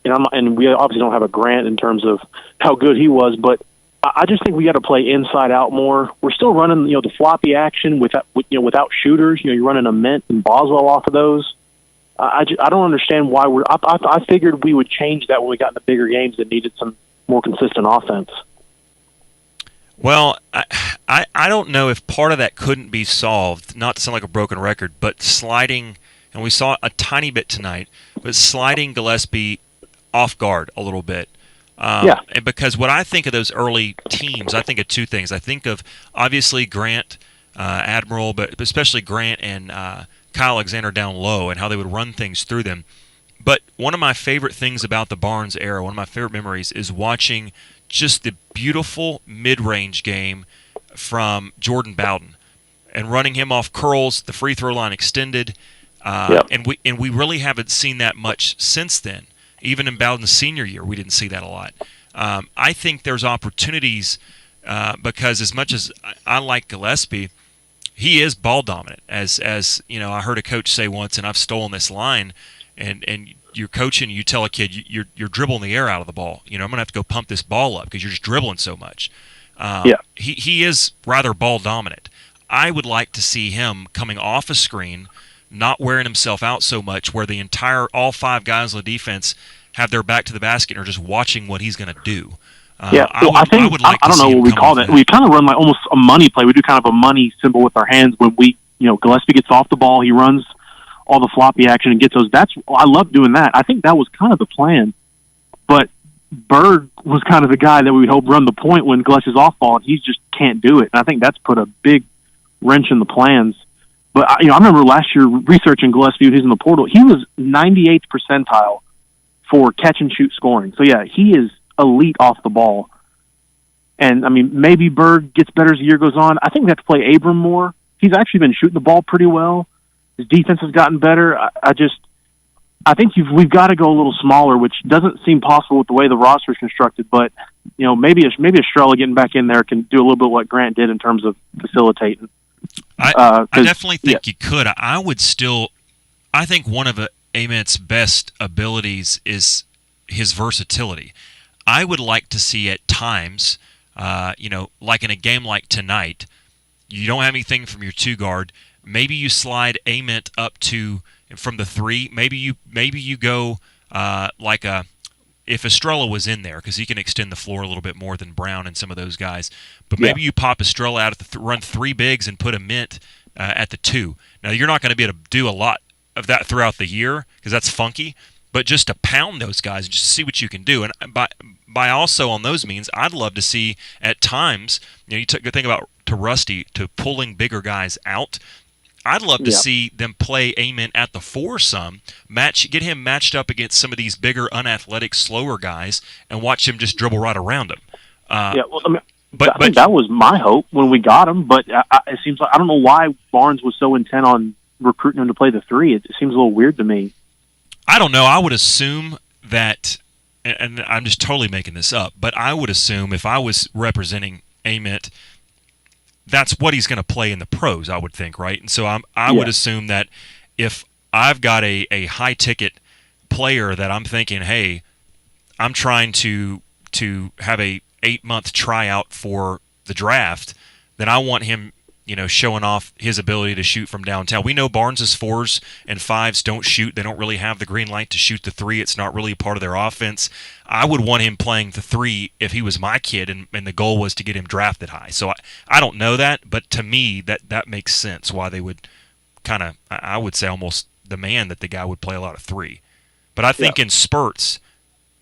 [SPEAKER 8] And we obviously don't have a Grant in terms of how good he was, but I just think we got to play inside out more. We're still running, the floppy action without shooters. You're running Ament and Boswell off of those. I don't understand why I figured we would change that when we got into bigger games that needed some more consistent offense.
[SPEAKER 1] Well, I don't know if part of that couldn't be solved, not to sound like a broken record, but sliding, and we saw a tiny bit tonight, but sliding Gillespie off guard a little bit. And because what I think of those early teams, I think of 2 things. I think of, obviously, Grant, Admiral, but especially Grant and Kyle Alexander down low and how they would run things through them. But one of my favorite things about the Barnes era, one of my favorite memories, is watching just the beautiful mid-range game from Jordan Bowden and running him off curls, the free throw line extended, and we really haven't seen that much since then. Even in Bowden's senior year, we didn't see that a lot. I think there's opportunities because as much as I like Gillespie, he is ball dominant. As I heard a coach say once, and I've stolen this line, and you're coaching, you tell a kid you're dribbling the air out of the ball. I'm going to have to go pump this ball up because you're just dribbling so much. He is rather ball dominant. I would like to see him coming off a screen, not wearing himself out so much, where all 5 guys on the defense have their back to the basket and are just watching what he's going to do.
[SPEAKER 8] I don't know what we call that. We kind of run like almost a money play. We do kind of a money symbol with our hands when Gillespie gets off the ball, he runs all the floppy action and gets those. I love doing that. I think that was kind of the plan. But Berg was kind of the guy that we would hope run the point when Gillespie's off ball, and he just can't do it. And I think that's put a big wrench in the plans. But I remember last year researching Gillespie when he was in the portal. He was 98th percentile for catch and shoot scoring. So yeah, he is elite off the ball. And maybe Berg gets better as the year goes on. I think we have to play Abram more. He's actually been shooting the ball pretty well. His defense has gotten better. I think we've got to go a little smaller, which doesn't seem possible with the way the roster is constructed. But maybe Estrella getting back in there can do a little bit what Grant did in terms of facilitating.
[SPEAKER 1] I definitely think you could. I think one of Ament's best abilities is his versatility. I would like to see at times, like in a game like tonight, you don't have anything from your 2-guard. Maybe you slide Ament up to from the 3. Maybe you go if Estrella was in there, because he can extend the floor a little bit more than Brown and some of those guys. But maybe you pop Estrella out at run 3 bigs and put Ament at the 2. Now you're not going to be able to do a lot of that throughout the year because that's funky. But just to pound those guys and just see what you can do. And by also on those means, I'd love to see at times, you think about to Rusty, to pulling bigger guys out. I'd love to see them play Ament at the 4 some, get him matched up against some of these bigger, unathletic, slower guys, and watch him just dribble right around them.
[SPEAKER 8] I think that was my hope when we got him, but it seems like I don't know why Barnes was so intent on recruiting him to play the 3. It seems a little weird to me.
[SPEAKER 1] I don't know. I would assume that, and I'm just totally making this up, but I would assume if I was representing Ament, that's what he's going to play in the pros, I would think, right? And so I would assume that if I've got a high-ticket player that I'm thinking, hey, I'm trying to have a 8-month tryout for the draft, then I want him, showing off his ability to shoot from downtown. We know Barnes' 4s and 5s don't shoot. They don't really have the green light to shoot the 3. It's not really part of their offense. I would want him playing the 3 if he was my kid, and the goal was to get him drafted high. So I don't know that, but to me that makes sense why they would kind of, I would say almost demand that the guy would play a lot of 3. But I think in spurts,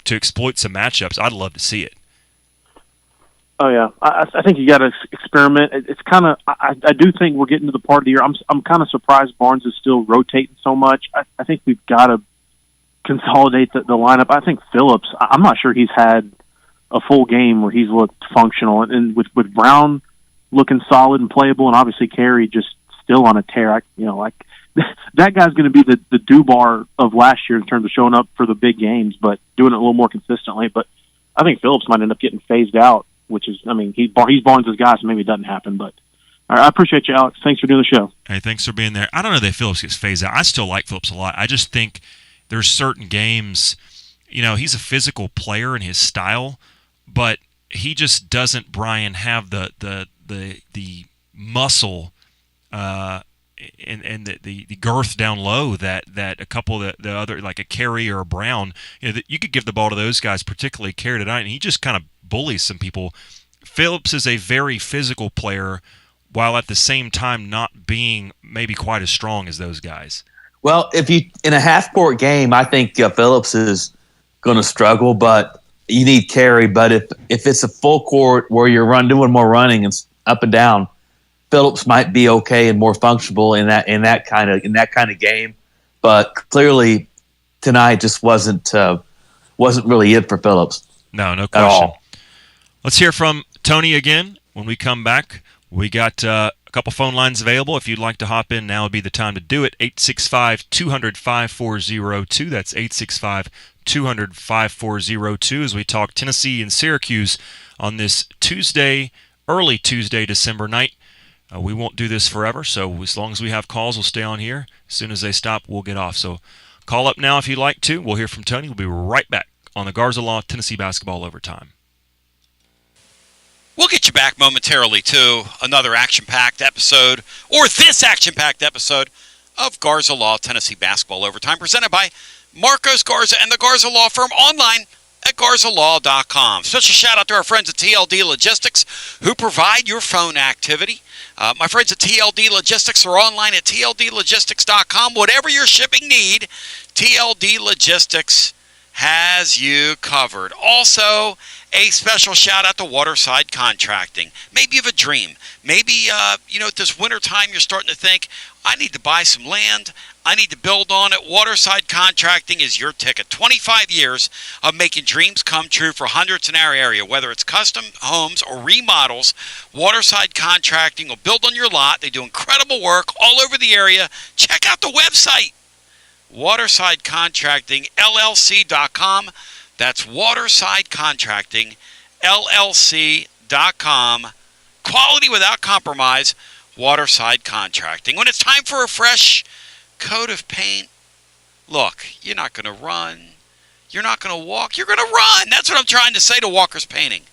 [SPEAKER 1] to exploit some matchups, I'd love to see it.
[SPEAKER 8] Oh yeah, I think you got to experiment. It's kind of I do think we're getting to the part of the year. I'm kind of surprised Barnes is still rotating so much. I think we've got to consolidate the lineup. I think Phillips. I'm not sure he's had a full game where he's looked functional, and with Brown looking solid and playable, and obviously Carey just still on a tear. That guy's going to be the Dubar of last year in terms of showing up for the big games, but doing it a little more consistently. But I think Phillips might end up getting phased out, which is, he's Barnes' guy, so maybe it doesn't happen. But all right, I appreciate you, Alex. Thanks for doing the show.
[SPEAKER 1] Hey, thanks for being there. I don't know that Phillips gets phased out. I still like Phillips a lot. I just think there's certain games, he's a physical player in his style, but he just doesn't, Brian, have the muscle and the girth down low that a couple of the other, like a Carey or a Brown, that you could give the ball to those guys, particularly Carey tonight, and he just kind of bullies some people. Phillips is a very physical player, while at the same time not being maybe quite as strong as those guys.
[SPEAKER 2] Well, if you in a half-court game, I think Phillips is going to struggle, but you need Carey. But if it's a full court where you're doing more running and up and down, Phillips might be okay and more functional in that kind of game. But clearly tonight just wasn't really it for Phillips.
[SPEAKER 1] No question.
[SPEAKER 2] At all.
[SPEAKER 1] Let's hear from Tony again when we come back. We got a couple phone lines available. If you'd like to hop in, now would be the time to do it. 865-200-5402. That's 865-200-5402 as we talk Tennessee and Syracuse on this early Tuesday, December night. We won't do this forever, so as long as we have calls, we'll stay on here. As soon as they stop, we'll get off. So call up now if you'd like to. We'll hear from Tony. We'll be right back on the Garza Law Tennessee Basketball Overtime.
[SPEAKER 6] We'll get you back momentarily to another action-packed episode, or this action-packed episode of Garza Law Tennessee Basketball Overtime, presented by Marcos Garza and the Garza Law Firm, online at garzalaw.com. Special shout-out to our friends at TLD Logistics, who provide your phone activity. My friends at TLD Logistics are online at tldlogistics.com. Whatever your shipping need, TLD Logistics has you covered. Also, a special shout-out to Waterside Contracting. Maybe you have a dream. Maybe, this wintertime you're starting to think, I need to buy some land. I need to build on it. Waterside Contracting is your ticket. 25 years of making dreams come true for hundreds in our area. Whether it's custom homes or remodels, Waterside Contracting will build on your lot. They do incredible work all over the area. Check out the website, watersidecontractingllc.com. That's watersidecontractingllc.com. Quality without compromise, Waterside Contracting. When it's time for a fresh coat of paint, look, you're not going to run. You're not going to walk. You're going to run. That's what I'm trying to say to Walker's Painting.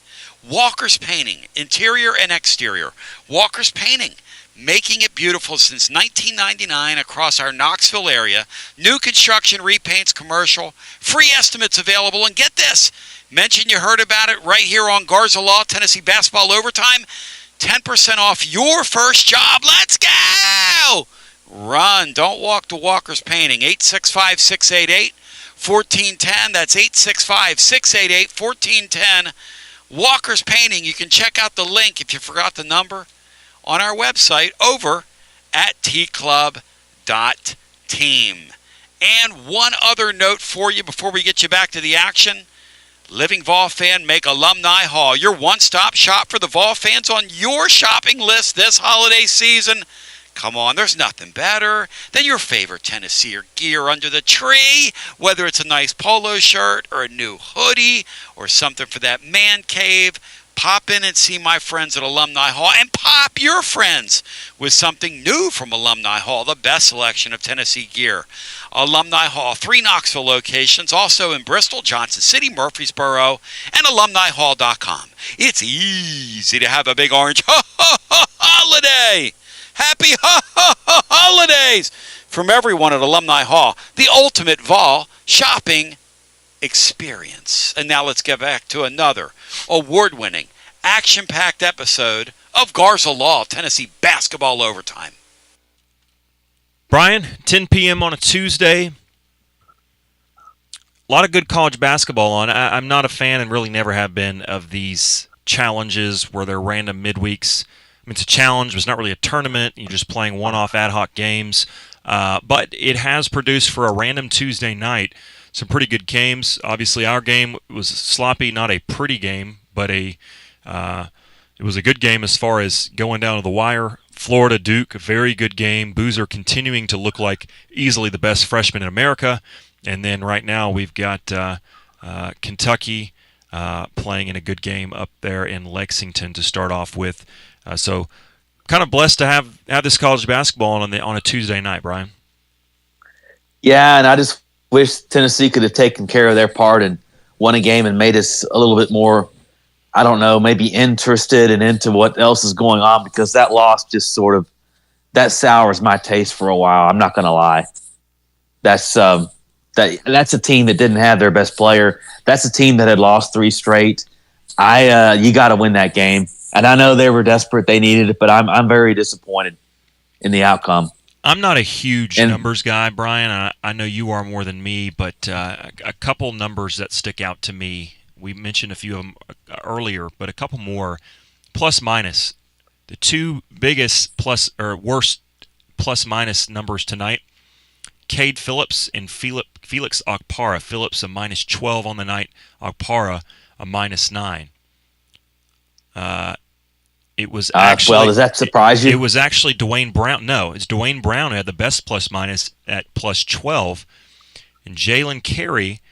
[SPEAKER 6] Walker's Painting, interior and exterior. Walker's Painting, making it beautiful since 1999 across our Knoxville area. New construction, repaints, commercial, free estimates available. And get this, mention you heard about it right here on Garza Law, Tennessee Basketball Overtime. 10% off your first job. Let's go! Run. Don't walk to Walker's Painting. 865-688-1410. That's 865-688-1410. Walker's Painting. You can check out the link if you forgot the number on our website over at tclub.team. And one other note for you before we get you back to the action. Living Vol fan, make Alumni Hall your one-stop shop for the Vol fans on your shopping list this holiday season. Come on, there's nothing better than your favorite Tennessee gear under the tree, whether it's a nice polo shirt or a new hoodie or something for that man cave. Pop in and see my friends at Alumni Hall, and pop your friends with something new from Alumni Hall, the best selection of Tennessee gear. Alumni Hall, 3 Knoxville locations, also in Bristol, Johnson City, Murfreesboro, and alumnihall.com. It's easy to have a big orange holiday. Happy holidays from everyone at Alumni Hall, the ultimate Vol shopping experience. And now let's get back to another award-winning, action-packed episode of Garza Law, Tennessee Basketball Overtime.
[SPEAKER 1] Brian, 10 p.m. on a Tuesday. A lot of good college basketball on. I'm not a fan, and really never have been, of these challenges where they're random midweeks. I mean, it's a challenge, but it's not really a tournament. You're just playing one-off ad hoc games. But it has produced, for a random Tuesday night, some pretty good games. Obviously, our game was sloppy, not a pretty game, but it was a good game as far as going down to the wire. Florida Duke, a very good game. Boozer continuing to look like easily the best freshman in America. And then right now we've got Kentucky playing in a good game up there in Lexington to start off with. So kind of blessed to have this college basketball on a Tuesday night, Brian.
[SPEAKER 2] Yeah, and I just wish Tennessee could have taken care of their part and won a game and made us a little bit more, I don't know, maybe interested and into what else is going on, because that loss just sort of, that sours my taste for a while. I'm not going to lie. That's a team that didn't have their best player. That's a team that had lost 3 straight. You got to win that game. And I know they were desperate. They needed it, but I'm very disappointed in the outcome.
[SPEAKER 1] I'm not a huge numbers guy, Brian. I know you are more than me, but a couple numbers that stick out to me. We mentioned a few of them earlier, but a couple more. Plus minus. The 2 biggest worst plus minus numbers tonight. Cade Phillips and Felix Okpara. Phillips a minus 12 on the night. Okpara a minus 9. It was actually.
[SPEAKER 2] Well, does that surprise you?
[SPEAKER 1] It was actually Dwayne Brown. No, it's Dwayne Brown who had the best plus minus at plus 12, and Jalen Carey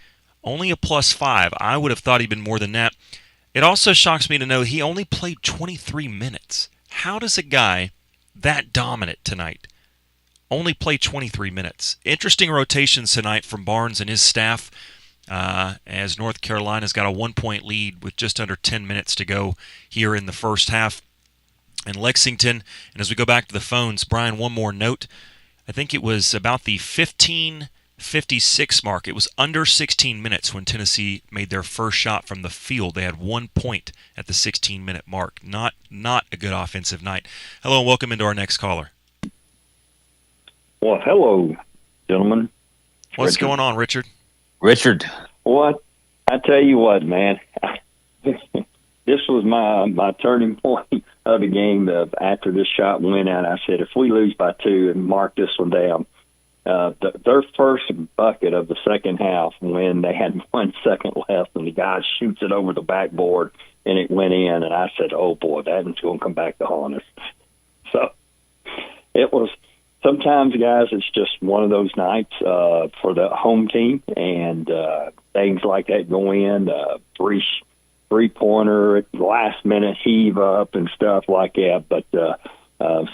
[SPEAKER 1] only a plus 5. I would have thought he'd been more than that. It also shocks me to know he only played 23 minutes. How does a guy that dominant tonight only play 23 minutes? Interesting rotations tonight from Barnes and his staff, as North Carolina's got a 1-point lead with just under 10 minutes to go here in the first half. And Lexington, and as we go back to the phones, Brian, one more note. I think it was about the 15:56 mark. It was under 16 minutes when Tennessee made their first shot from the field. They had 1 point at the 16-minute mark. Not a good offensive night. Hello and welcome into our next caller.
[SPEAKER 9] Well, hello, gentlemen.
[SPEAKER 1] What's going on, Richard?
[SPEAKER 2] Richard.
[SPEAKER 9] What? I tell you what, man. This was my turning point of the game. After this shot went out, I said, if we lose by 2, and mark this one down, their first bucket of the second half, when they had 1 second left and the guy shoots it over the backboard and it went in, and I said, oh boy, that one's going to come back to haunt us. So it was, sometimes, guys, it's just one of those nights for the home team, and things like that go in, three-pointer at the last minute heave up and stuff like that. But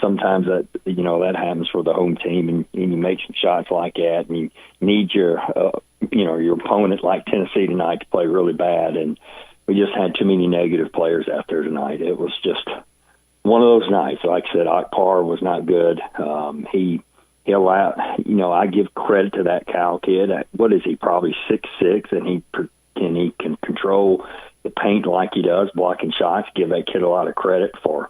[SPEAKER 9] sometimes that happens for the home team, and you make some shots like that, and you need your opponent like Tennessee tonight to play really bad. And we just had too many negative players out there tonight. It was just one of those nights. Like I said, Okpar was not good. He allowed, I give credit to that Cal kid. What is he? Probably 6'6", and he can control the paint like he does, blocking shots. Give that kid a lot of credit for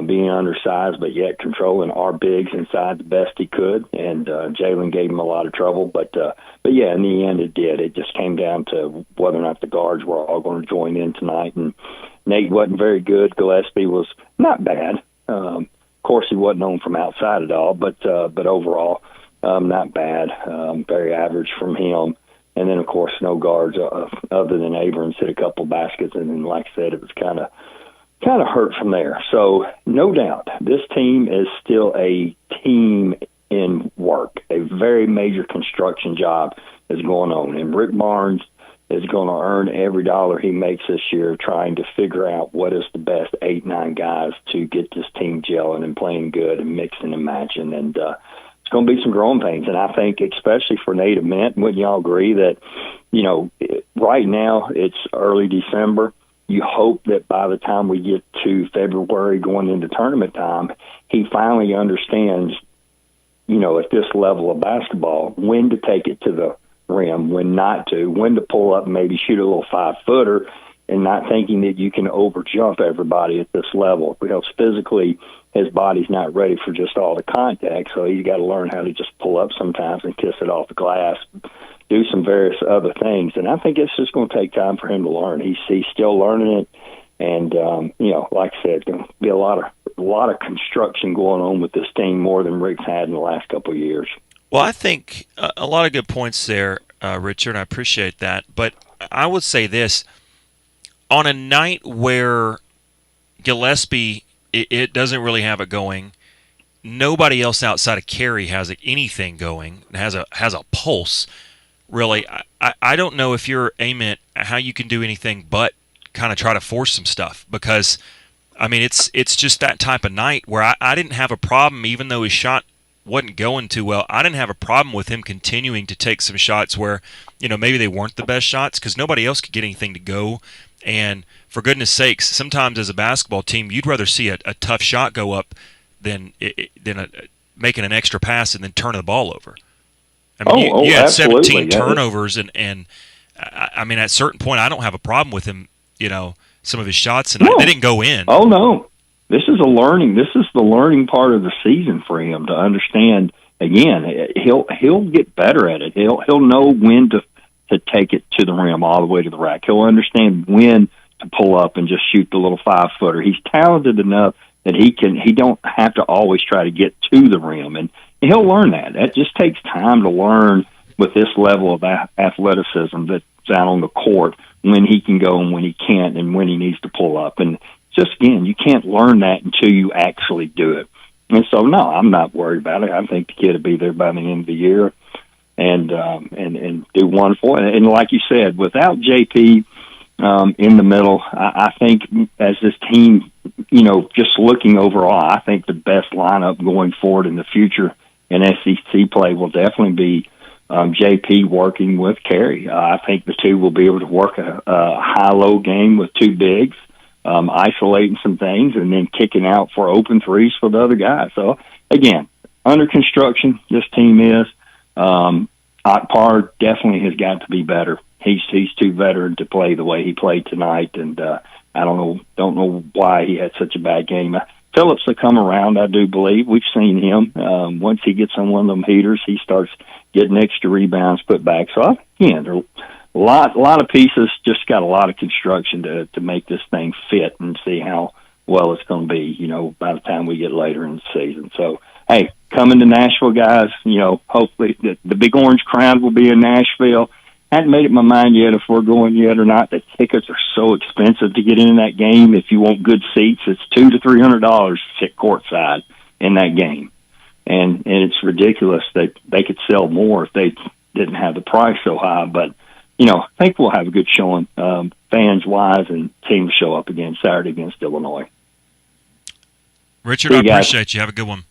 [SPEAKER 9] being undersized, but yet controlling our bigs inside the best he could. And Jalen gave him a lot of trouble. But yeah, in the end, it did. It just came down to whether or not the guards were all going to join in tonight. And Nate wasn't very good. Gillespie was not bad. Of course, he wasn't known from outside at all, but overall, not bad. Very average from him. And then, of course, no guards other than Abrams hit a couple baskets, and then, like I said, it was kind of hurt from there. So, no doubt, this team is still a team in work. A very major construction job is going on. And Rick Barnes is going to earn every dollar he makes this year trying to figure out what is the best 8-9 guys to get this team gelling and playing good and mixing and matching. And it's going to be some growing pains. And I think especially for Nate Ament, wouldn't y'all agree that, right now it's early December. You hope that by the time we get to February going into tournament time, he finally understands, at this level of basketball, when to take it to the rim, when not to, when to pull up and maybe shoot a little 5-footer, and not thinking that you can overjump everybody at this level, because physically his body's not ready for just all the contact. So he's got to learn how to just pull up sometimes and kiss it off the glass, do some various other things. And I think it's just going to take time for him to learn. He's still learning it. And, like I said, going to be a lot of construction going on with this team, more than Rick's had in the last couple of years.
[SPEAKER 1] Well, I think a lot of good points there, Richard. I appreciate that. But I would say this. On a night where Gillespie, it doesn't really have it going, nobody else outside of Carey has anything going, has a pulse, really. I don't know if you're Ament, how you can do anything but kind of try to force some stuff, because, I mean, it's just that type of night where I didn't have a problem, even though his shot wasn't going too well. I didn't have a problem with him continuing to take some shots where, maybe they weren't the best shots because nobody else could get anything to go. And for goodness sakes, sometimes as a basketball team, you'd rather see a tough shot go up than making an extra pass and then turning the ball over. I mean, you had 17 turnovers, and I mean, at a certain point, I don't have a problem with him, some of his shots, and they didn't go in.
[SPEAKER 9] Oh, no. This is the learning part of the season for him to understand. Again, he'll get better at it. He'll know when to take it to the rim all the way to the rack. He'll understand when to pull up and just shoot the little 5-footer. He's talented enough that he don't have to always try to get to the rim, and he'll learn that. That just takes time to learn with this level of athleticism that's out on the court, when he can go and when he can't, and when he needs to pull up. And just, again, you can't learn that until you actually do it. And so, no, I'm not worried about it. I think the kid will be there by the end of the year and do wonderful. And like you said, without JP in the middle, I think as this team, just looking overall, I think the best lineup going forward in the future in SEC play will definitely be JP working with Carey. I think the two will be able to work a high-low game with two bigs, isolating some things, and then kicking out for open threes for the other guys. So, again, under construction, this team is. Akpar definitely has got to be better. He's too veteran to play the way he played tonight, and I don't know why he had such a bad game. Phillips will come around, I do believe. We've seen him. Once he gets on one of them heaters, he starts getting extra rebounds put back. So, again, there are a lot of pieces, just got a lot of construction to make this thing fit and see how well it's going to be, by the time we get later in the season. So, hey, coming to Nashville, guys, hopefully the Big Orange Crown will be in Nashville. Hadn't made up my mind yet if we're going yet or not. The tickets are so expensive to get into that game. If you want good seats, it's $200 to $300 to sit courtside in that game. And it's ridiculous that they could sell more if they didn't have the price so high. But, I think we'll have a good showing, fans-wise, and team to show up again Saturday against Illinois.
[SPEAKER 1] Richard, I appreciate you. Have a good one.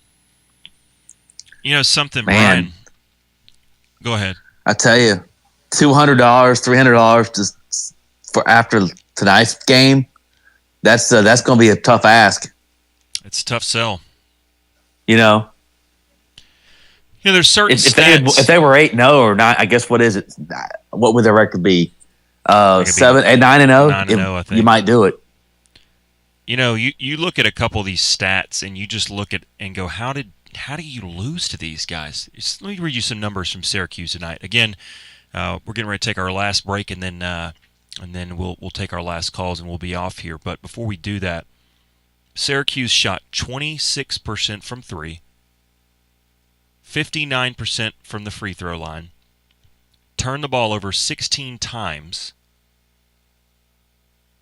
[SPEAKER 1] Something,
[SPEAKER 2] Man.
[SPEAKER 1] Brian. Go ahead.
[SPEAKER 2] I tell you, $200, $300 just for after tonight's game. That's going to be a tough ask.
[SPEAKER 1] It's a tough sell.
[SPEAKER 2] There's
[SPEAKER 1] certain
[SPEAKER 2] if they were 8-0 or 9, I guess what is it? What would their record be? 9-0.
[SPEAKER 1] 9-0, I think.
[SPEAKER 2] You might do it.
[SPEAKER 1] You look at a couple of these stats and you just look at and go, how do you lose to these guys? Let me read you some numbers from Syracuse tonight. Again, we're getting ready to take our last break, and then we'll take our last calls and we'll be off here. But before we do that, Syracuse shot 26% from three, 59% from the free throw line, turned the ball over 16 times,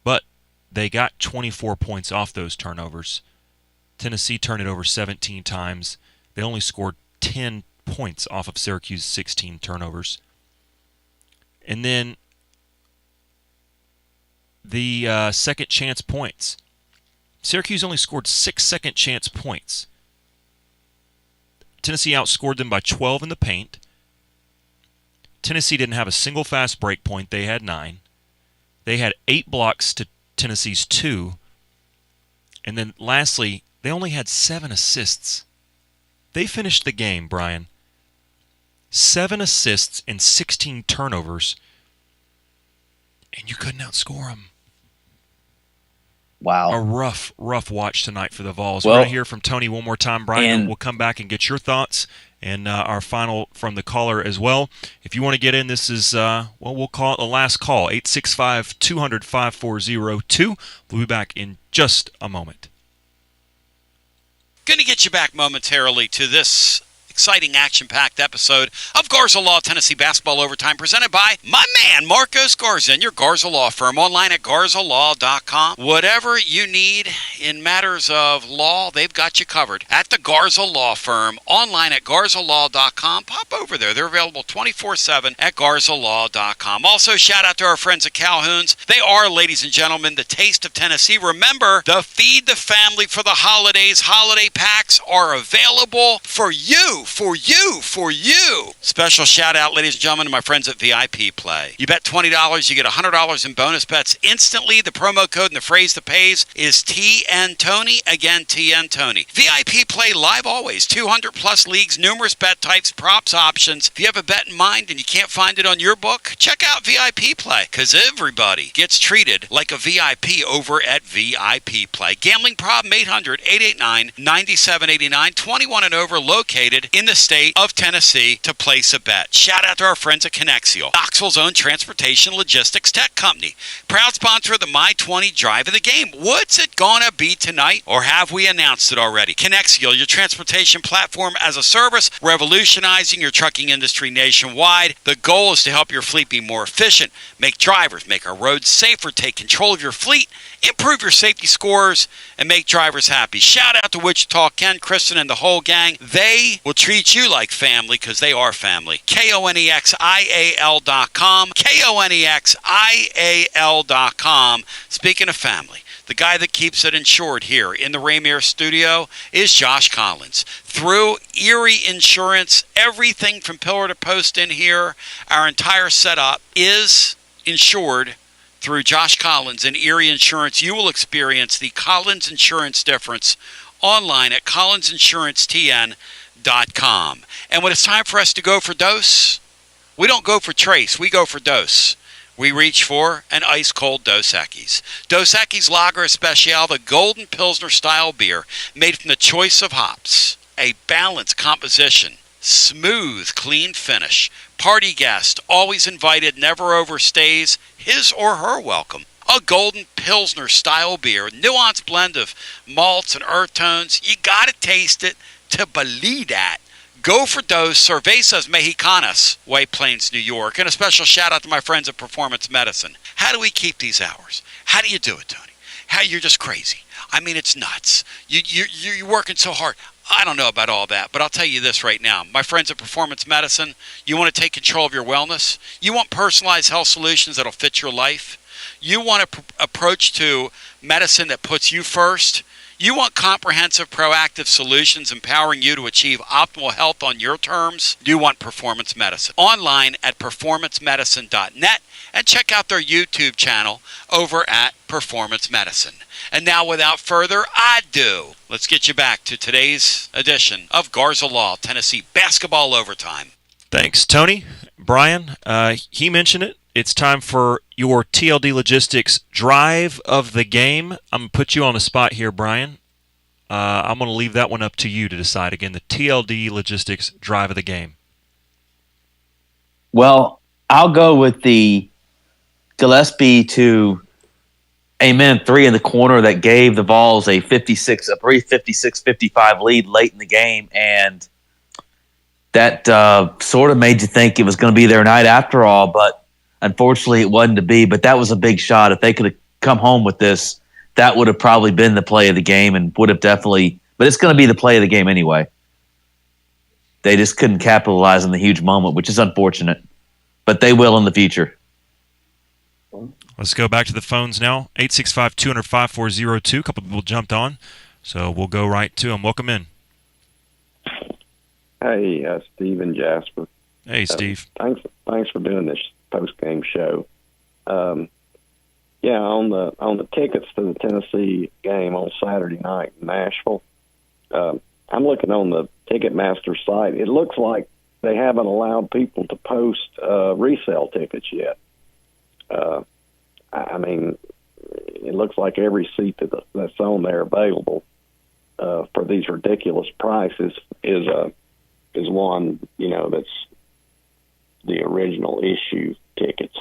[SPEAKER 1] but they got 24 points off those turnovers. Tennessee turned it over 17 times. They only scored 10 points off of Syracuse's 16 turnovers. And then the second chance points. Syracuse only scored 6 second chance points. Tennessee outscored them by 12 in the paint. Tennessee didn't have a single fast break point. They had 9. They had 8 blocks to Tennessee's 2. And then lastly, they only had 7 assists. They finished the game, Brian. 7 assists and 16 turnovers. And you couldn't outscore them.
[SPEAKER 2] Wow.
[SPEAKER 1] A rough watch tonight for the Vols.
[SPEAKER 2] Well,
[SPEAKER 1] we're going to hear from Tony one more time, Brian.
[SPEAKER 2] and
[SPEAKER 1] we'll come back and get your thoughts and our final from the caller as well. If you want to get in, this is, we'll call it the last call, 865-200-5402. We'll be back in just a moment.
[SPEAKER 6] Going to get you back momentarily to this exciting, action-packed episode of Garza Law Tennessee Basketball Overtime, presented by my man, Marcos Garza, and your Garza Law firm, online at garzalaw.com. Whatever you need in matters of law, they've got you covered at the Garza Law firm, online at garzalaw.com. Pop over there. They're available 24/7 at garzalaw.com. Also, shout out to our friends at Calhoun's. They are, ladies and gentlemen, the taste of Tennessee. Remember, the Feed the Family for the holidays. Holiday packs are available for you. Special shout out, ladies and gentlemen, to my friends at VIP Play. You bet $20, you get $100 in bonus bets instantly. The promo code and the phrase that pays is TN Tony. Again, TN Tony. VIP Play live always. 200 plus leagues, numerous bet types, props, options. If you have a bet in mind and you can't find it on your book, check out VIP Play, because everybody gets treated like a VIP over at VIP Play. Gambling problem, 800-889-9789. 21 and over, located in the state of Tennessee, to place a bet. Shout out to our friends at Connexial, Knoxville's own transportation logistics tech company. Proud sponsor of the My20 Drive of the Game. What's it gonna be tonight? Or have we announced it already? Connexial, your transportation platform as a service, revolutionizing your trucking industry nationwide. The goal is to help your fleet be more efficient, make drivers, make our roads safer, take control of your fleet, improve your safety scores, and make drivers happy. Shout out to Wichita, Ken, Kristen, and the whole gang. They will treat you like family, because they are family. KONEXIAL.com. KONEXIAL.com. Speaking of family, the guy that keeps it insured here in the Rainier studio is Josh Collins. Through Erie Insurance, everything from pillar to post in here, our entire setup is insured through Josh Collins and Erie Insurance. You will experience the Collins Insurance difference online at collinsinsuranceTN.com. And when it's time for us to go for dose, we don't go for trace, we go for dose. We reach for an ice-cold Dos Equis. Dos Equis Lager Especial, the Golden Pilsner style beer made from the choice of hops. A balanced composition, smooth, clean finish. Party guest, always invited, never overstays his or her welcome. A Golden Pilsner style beer, nuanced blend of malts and earth tones. You gotta taste it to believe that. Go for Dos Cervezas Mexicanas, White Plains, New York. And a special shout out to my friends at Performance Medicine. How do we keep these hours? How do you do it, Tony? How you're just crazy. I mean, it's nuts. You're working so hard. I don't know about all that, but I'll tell you this right now. My friends at Performance Medicine, you want to take control of your wellness? You want personalized health solutions that'll fit your life? You want an approach to medicine that puts you first? You want comprehensive, proactive solutions empowering you to achieve optimal health on your terms? You want Performance Medicine. Online at performancemedicine.net, and check out their YouTube channel over at Performance Medicine. And now, without further ado, let's get you back to today's edition of Garza Law Tennessee Basketball Overtime.
[SPEAKER 1] Thanks, Tony. Brian, he mentioned it. It's time for your TLD Logistics Drive of the Game. I'm going to put you on the spot here, Brian. I'm going to leave that one up to you to decide. Again, the TLD Logistics Drive of the Game.
[SPEAKER 2] Well, I'll go with the Gillespie to Amen 3 in the corner that gave the Vols a brief 56-55 lead late in the game, and that sort of made you think it was going to be their night after all, but unfortunately it wasn't to be. But that was a big shot. If they could have come home with this, that would have probably been the play of the game and would have definitely – but it's going to be the play of the game anyway. They just couldn't capitalize on the huge moment, which is unfortunate. But they will in the future.
[SPEAKER 1] All Let's go back to the phones now. 865-200-5402. A couple people jumped on, so we'll go right to them. Welcome in.
[SPEAKER 10] Hey, Steve and Jasper.
[SPEAKER 1] Hey, Steve.
[SPEAKER 10] Thanks for doing this post-game show. Yeah, on the tickets to the Tennessee game on Saturday night in Nashville, I'm looking on the Ticketmaster site. It looks like they haven't allowed people to post resale tickets yet. I mean, it looks like every seat that's on there available for these ridiculous prices is one, that's the original issue tickets,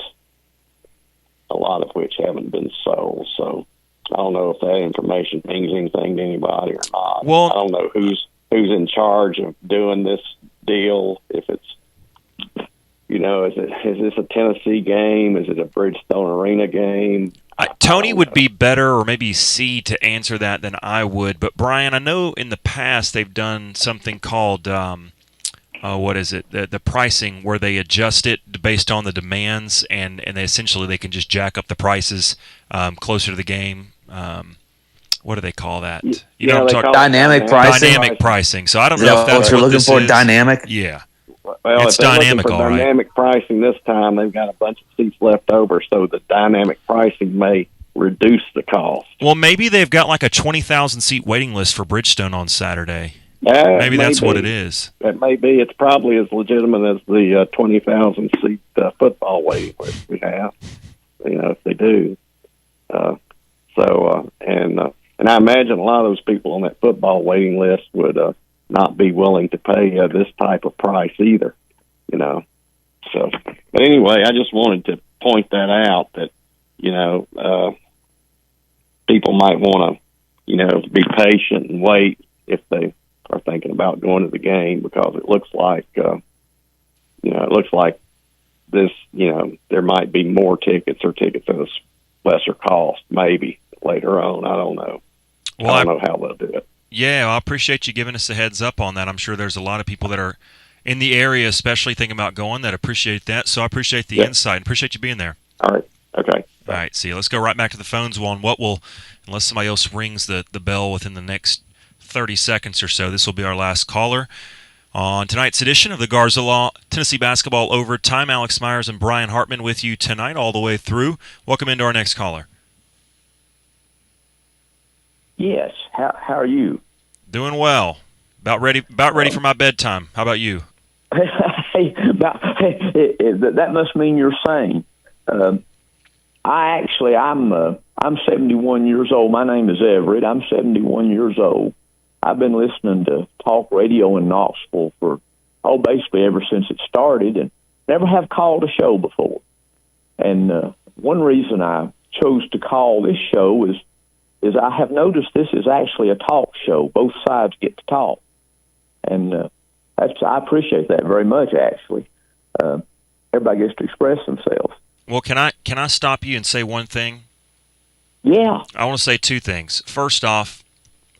[SPEAKER 10] a lot of which haven't been sold. So I don't know if that information means anything to anybody or not.
[SPEAKER 1] Well,
[SPEAKER 10] I don't know who's in charge of doing this deal. If it's, is this a Tennessee game? Is it a Bridgestone Arena game?
[SPEAKER 1] Tony would be better, or maybe C, to answer that than I would. But Brian, I know in the past they've done something called what is it? The pricing, where they adjust it based on the demands, and they can just jack up the prices closer to the game. What do they call that?
[SPEAKER 2] Dynamic pricing.
[SPEAKER 1] Dynamic pricing. So I don't know if that's
[SPEAKER 2] what you're looking for. Dynamic.
[SPEAKER 1] Yeah.
[SPEAKER 10] Well,
[SPEAKER 1] it's dynamic, all right.
[SPEAKER 10] Dynamic pricing this time. They've got a bunch of seats left over, so the dynamic pricing may reduce the cost.
[SPEAKER 1] Well, maybe they've got like a 20,000 seat waiting list for Bridgestone on Saturday. Maybe that's what it is.
[SPEAKER 10] It may be. It's probably as legitimate as the 20,000 seat football waiting list we have. If they do. And I imagine a lot of those people on that football waiting list would not be willing to pay this type of price either. So, but anyway, I just wanted to point that out that people might want to be patient and wait if they are thinking about going to the game, because it looks like this, there might be more tickets or tickets at a lesser cost maybe later on. I don't know.
[SPEAKER 1] Well,
[SPEAKER 10] I don't know how they'll do it.
[SPEAKER 1] Yeah, well, I appreciate you giving us a heads up on that. I'm sure there's a lot of people that are in the area, especially thinking about going, that appreciate that. So I appreciate the insight and appreciate you being there.
[SPEAKER 10] All right. Okay.
[SPEAKER 1] All right. See you. Let's go right back to the phones on what will, unless somebody else rings the bell within the next 30 seconds or so, this will be our last caller on tonight's edition of the Garza Law Tennessee Basketball Overtime. Alex Myers and Brian Hartman with you tonight all the way through. Welcome into our next caller.
[SPEAKER 9] Yes. How are you?
[SPEAKER 1] Doing well. About ready for my bedtime. How about you?
[SPEAKER 9] That must mean you're sane. I'm 71 years old. My name is Everett. I'm 71 years old. I've been listening to talk radio in Knoxville for basically ever since it started, and never have called a show before. And one reason I chose to call this show is I have noticed this is actually a talk show. Both sides get to talk. And I appreciate that very much, actually. Everybody gets to express themselves.
[SPEAKER 1] Well, can I stop you and say one thing?
[SPEAKER 9] Yeah.
[SPEAKER 1] I want to say two things. First off,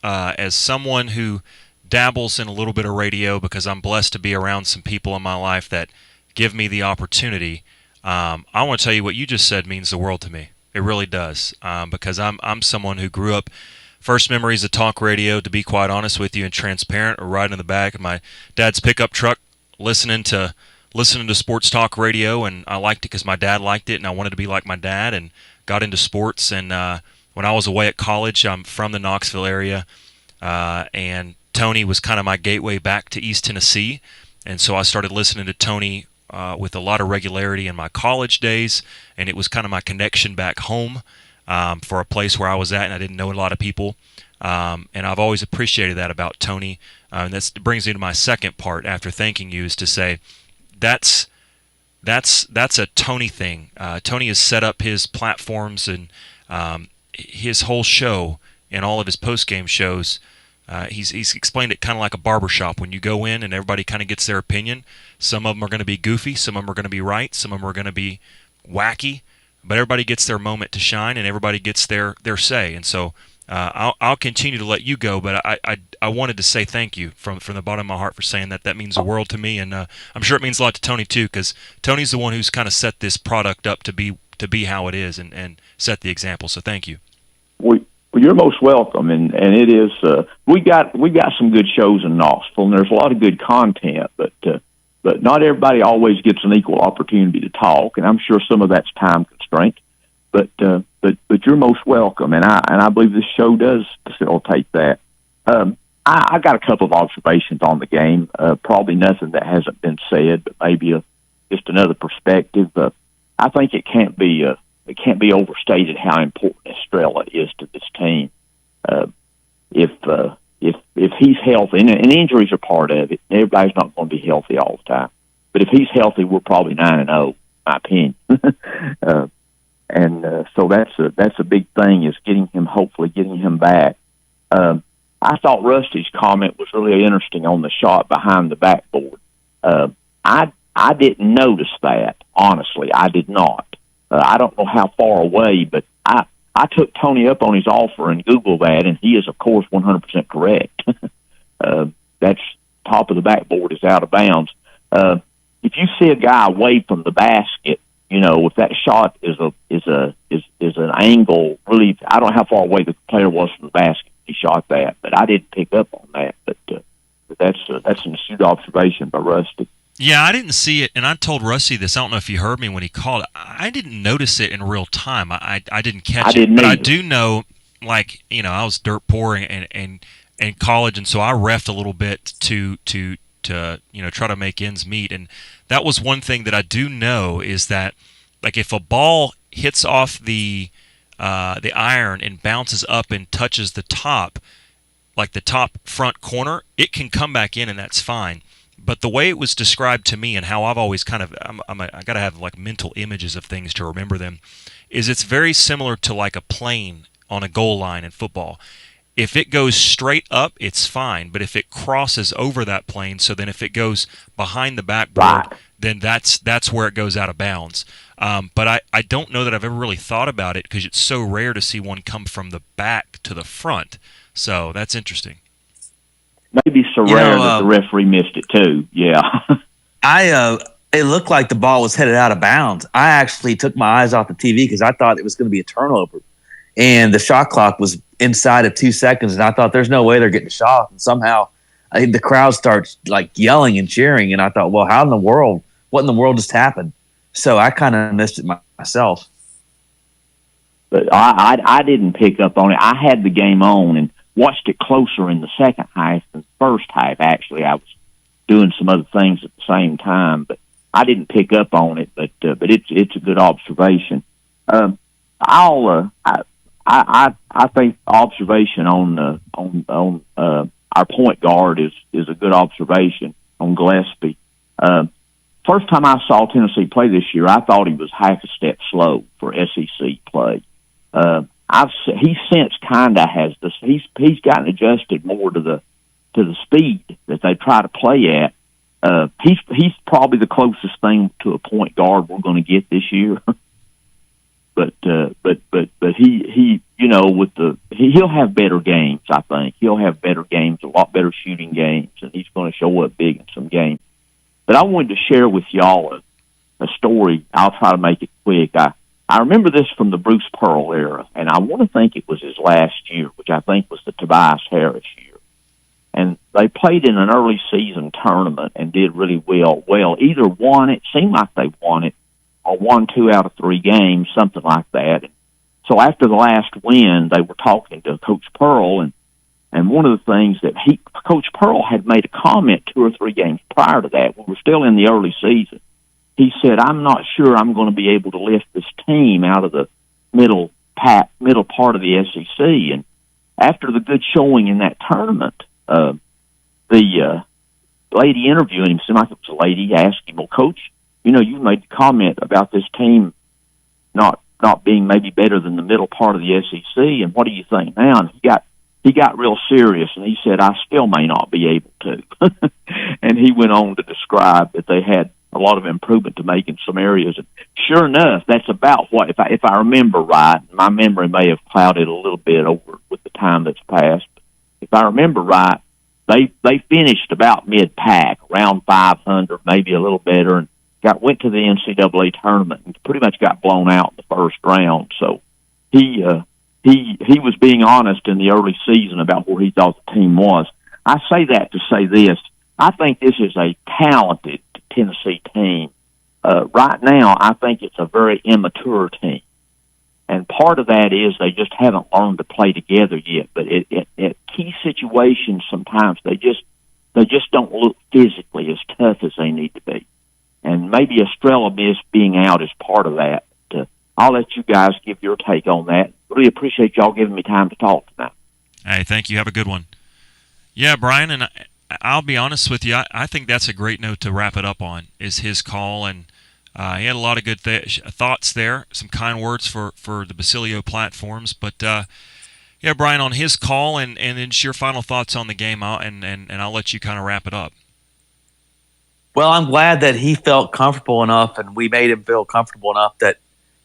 [SPEAKER 1] as someone who dabbles in a little bit of radio, because I'm blessed to be around some people in my life that give me the opportunity, I want to tell you what you just said means the world to me. It really does, because I'm someone who grew up. First memories of talk radio, to be quite honest with you and transparent, are riding in the back of my dad's pickup truck, listening to sports talk radio, and I liked it because my dad liked it, and I wanted to be like my dad, and got into sports. And when I was away at college, I'm from the Knoxville area, and Tony was kind of my gateway back to East Tennessee, and so I started listening to Tony with a lot of regularity in my college days, and it was kind of my connection back home for a place where I was at, and I didn't know a lot of people. And I've always appreciated that about Tony. And that brings me to my second part after thanking you, is to say that's a Tony thing. Tony has set up his platforms and his whole show and all of his post-game shows. He's explained it kind of like a barbershop. When you go in and everybody kind of gets their opinion, some of them are going to be goofy, some of them are going to be right, some of them are going to be wacky, but everybody gets their moment to shine and everybody gets their say. And so I'll continue to let you go, but I wanted to say thank you from the bottom of my heart for saying that. That means the world to me, and I'm sure it means a lot to Tony too, because Tony's the one who's kind of set this product up to be to be how it is and set the example. So thank you.
[SPEAKER 11] Well, you're most welcome, and it is. We got some good shows in Knoxville, and there's a lot of good content, but not everybody always gets an equal opportunity to talk, and I'm sure some of that's time constraint. But you're most welcome, and I believe this show does facilitate that. I got a couple of observations on the game. Probably nothing that hasn't been said, but maybe just another perspective. I think it can't be overstated how important Estrella is to this team. If he's healthy, and injuries are part of it, everybody's not going to be healthy all the time. But if he's healthy, we're probably 9-0, in my opinion. So that's a big thing, is hopefully getting him back. I thought Rusty's comment was really interesting on the shot behind the backboard. I didn't notice that, honestly. I did not. I don't know how far away, but I took Tony up on his offer and Googled that, and he is, of course, 100% correct. That's top of the backboard is out of bounds. If you see a guy away from the basket, if that shot is an angle, really, I don't know how far away the player was from the basket. He shot that, but I didn't pick up on that. But that's an astute observation by Rusty.
[SPEAKER 1] Yeah, I didn't see it, and I told Rusty this. I don't know if you heard me when he called. I didn't notice it in real time. I didn't catch it, but I do know, I was dirt poor and college, and so I reffed a little bit to try to make ends meet. And that was one thing that I do know, is that if a ball hits off the iron and bounces up and touches the top, the top front corner, it can come back in, and that's fine. But the way it was described to me, and how I've always I got to have mental images of things to remember them, is it's very similar to a plane on a goal line in football. If it goes straight up, it's fine. But if it crosses over that plane, so then if it goes behind the backboard, then that's where it goes out of bounds. But I don't know that I've ever really thought about it, because it's so rare to see one come from the back to the front. So that's interesting.
[SPEAKER 11] Maybe so rare that the referee missed it too. Yeah.
[SPEAKER 2] It looked like the ball was headed out of bounds. I actually took my eyes off the TV because I thought it was going to be a turnover, and the shot clock was inside of 2 seconds, and I thought there's no way they're getting a shot. And somehow the crowd starts yelling and cheering, and I thought, well, what in the world just happened? So I kind of missed it myself.
[SPEAKER 11] But I didn't pick up on it. I had the game on and watched it closer in the second half than the first half. Actually, I was doing some other things at the same time, but I didn't pick up on it. But it's a good observation. I think observation on our point guard is a good observation on Gillespie. First time I saw Tennessee play this year, I thought he was half a step slow for SEC play. He since kind of has this. He's gotten adjusted more to the speed that they try to play at. He's probably the closest thing to a point guard we're going to get this year. but he he'll have better games. I think he'll have better games, a lot better shooting games, and he's going to show up big in some games. But I wanted to share with y'all a story. I'll try to make it quick. I remember this from the Bruce Pearl era, and I want to think it was his last year, which I think was the Tobias Harris year. And they played in an early season tournament and did really well. Either won it, seemed like they won it, or won 2 out of 3 games, something like that. So after the last win, they were talking to Coach Pearl, and one of the things that Coach Pearl had made a comment 2 or 3 games prior to that, when we're still in the early season. He said, I'm not sure I'm going to be able to lift this team out of the middle part of the SEC. And after the good showing in that tournament, the lady interviewing him, seemed like it was a lady, asked him, well, Coach, you made the comment about this team not being maybe better than the middle part of the SEC, and what do you think now? And he got real serious, and he said, I still may not be able to. And he went on to describe that they had a lot of improvement to make in some areas. And sure enough, that's about what, if I remember right, my memory may have clouded a little bit over with the time that's passed. If I remember right, they finished about mid-pack, around 500, maybe a little better. went to the NCAA tournament and pretty much got blown out in the first round. So he was being honest in the early season about where he thought the team was. I say that to say this. I think this is a talented Tennessee team. Right now, I think it's a very immature team. And part of that is they just haven't learned to play together yet. But at key situations, sometimes they just don't look physically as tough as they need to be. And maybe Estrella being out is part of that. I'll let you guys give your take on that. Really appreciate y'all giving me time to talk tonight.
[SPEAKER 1] Hey, thank you. Have a good one. Yeah, Brian, and I'll be honest with you. I think that's a great note to wrap it up on, is his call. And he had a lot of good thoughts there, some kind words for the Basilio platforms. But, yeah, Brian, on his call and then your final thoughts on the game, and I'll let you kind of wrap it up.
[SPEAKER 2] Well, I'm glad that he felt comfortable enough, and we made him feel comfortable enough that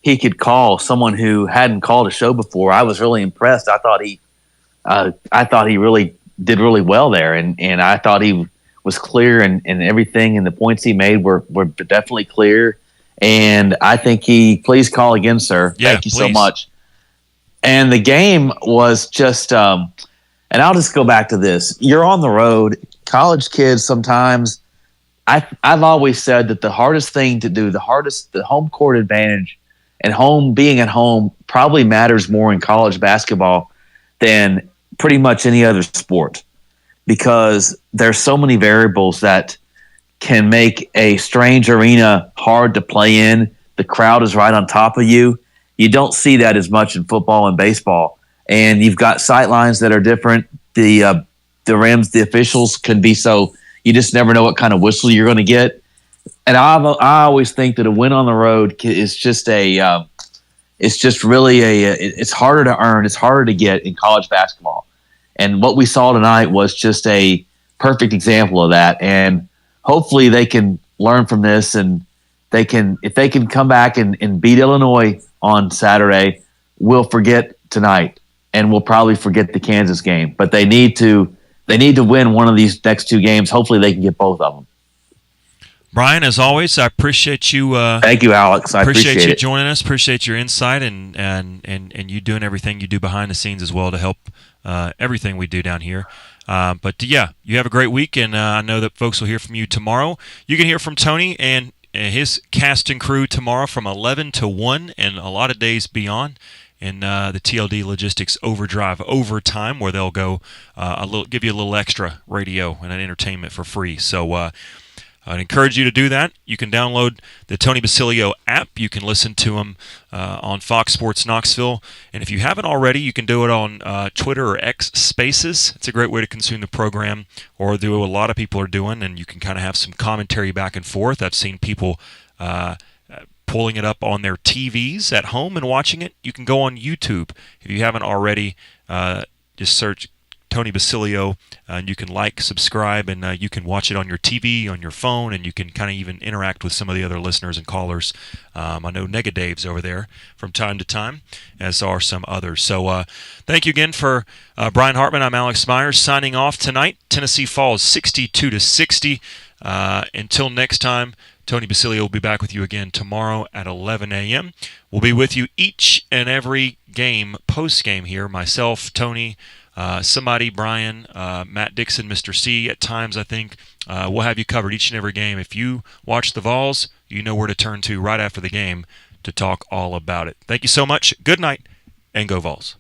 [SPEAKER 2] he could call someone who hadn't called a show before. I was really impressed. I thought he really did really well there, and I thought he was clear, and everything, and the points he made were definitely clear. And I think please call again, sir.
[SPEAKER 1] Yeah,
[SPEAKER 2] thank you
[SPEAKER 1] please.
[SPEAKER 2] so much. And the game was just, and I'll just go back to this. You're on the road. College kids sometimes, I've always said that the hardest thing to do, the home court advantage and being at home probably matters more in college basketball than pretty much any other sport, because there's so many variables that can make a strange arena hard to play in. The crowd is right on top of you. You don't see that as much in football and baseball. And you've got sight lines that are different. The rims, the officials can be so, you just never know what kind of whistle you're going to get. And I always think that a win on the road is just it's harder to earn. It's harder to get in college basketball. And what we saw tonight was just a perfect example of that. And hopefully they can learn from this, and if they can come back and beat Illinois on Saturday, we'll forget tonight, and we'll probably forget the Kansas game. But they need to win one of these next two games. Hopefully they can get both of them.
[SPEAKER 1] Brian, as always, I appreciate you.
[SPEAKER 2] Thank you, Alex. I appreciate
[SPEAKER 1] you
[SPEAKER 2] it.
[SPEAKER 1] joining us. Appreciate your insight and you doing everything you do behind the scenes as well to help everything we do down here. But yeah, you have a great week, and I know that folks will hear from you tomorrow. You can hear from Tony and his cast and crew tomorrow from 11 to 1 and a lot of days beyond in the TLD Logistics Overdrive Overtime, where they'll go give you a little extra radio and an entertainment for free. So I'd encourage you to do that. You can download the Tony Basilio app. You can listen to him on Fox Sports Knoxville. And if you haven't already, you can do it on Twitter or X Spaces. It's a great way to consume the program, or do what a lot of people are doing, and you can kind of have some commentary back and forth. I've seen people pulling it up on their TVs at home and watching it. You can go on YouTube. If you haven't already, just search Tony Basilio, and you can subscribe, and you can watch it on your TV, on your phone, and you can kind of even interact with some of the other listeners and callers. I know Negadave's over there from time to time, as are some others. So thank you again for Brian Hartman. I'm Alex Myers signing off tonight. Tennessee falls 62-60. Until next time, Tony Basilio will be back with you again tomorrow at 11 a.m. We'll be with you each and every game, post-game here, myself, Tony, somebody, Brian, Matt Dixon, Mr. C at times, I think. We'll have you covered each and every game. If you watch the Vols, you know where to turn to right after the game to talk all about it. Thank you so much. Good night, and go Vols.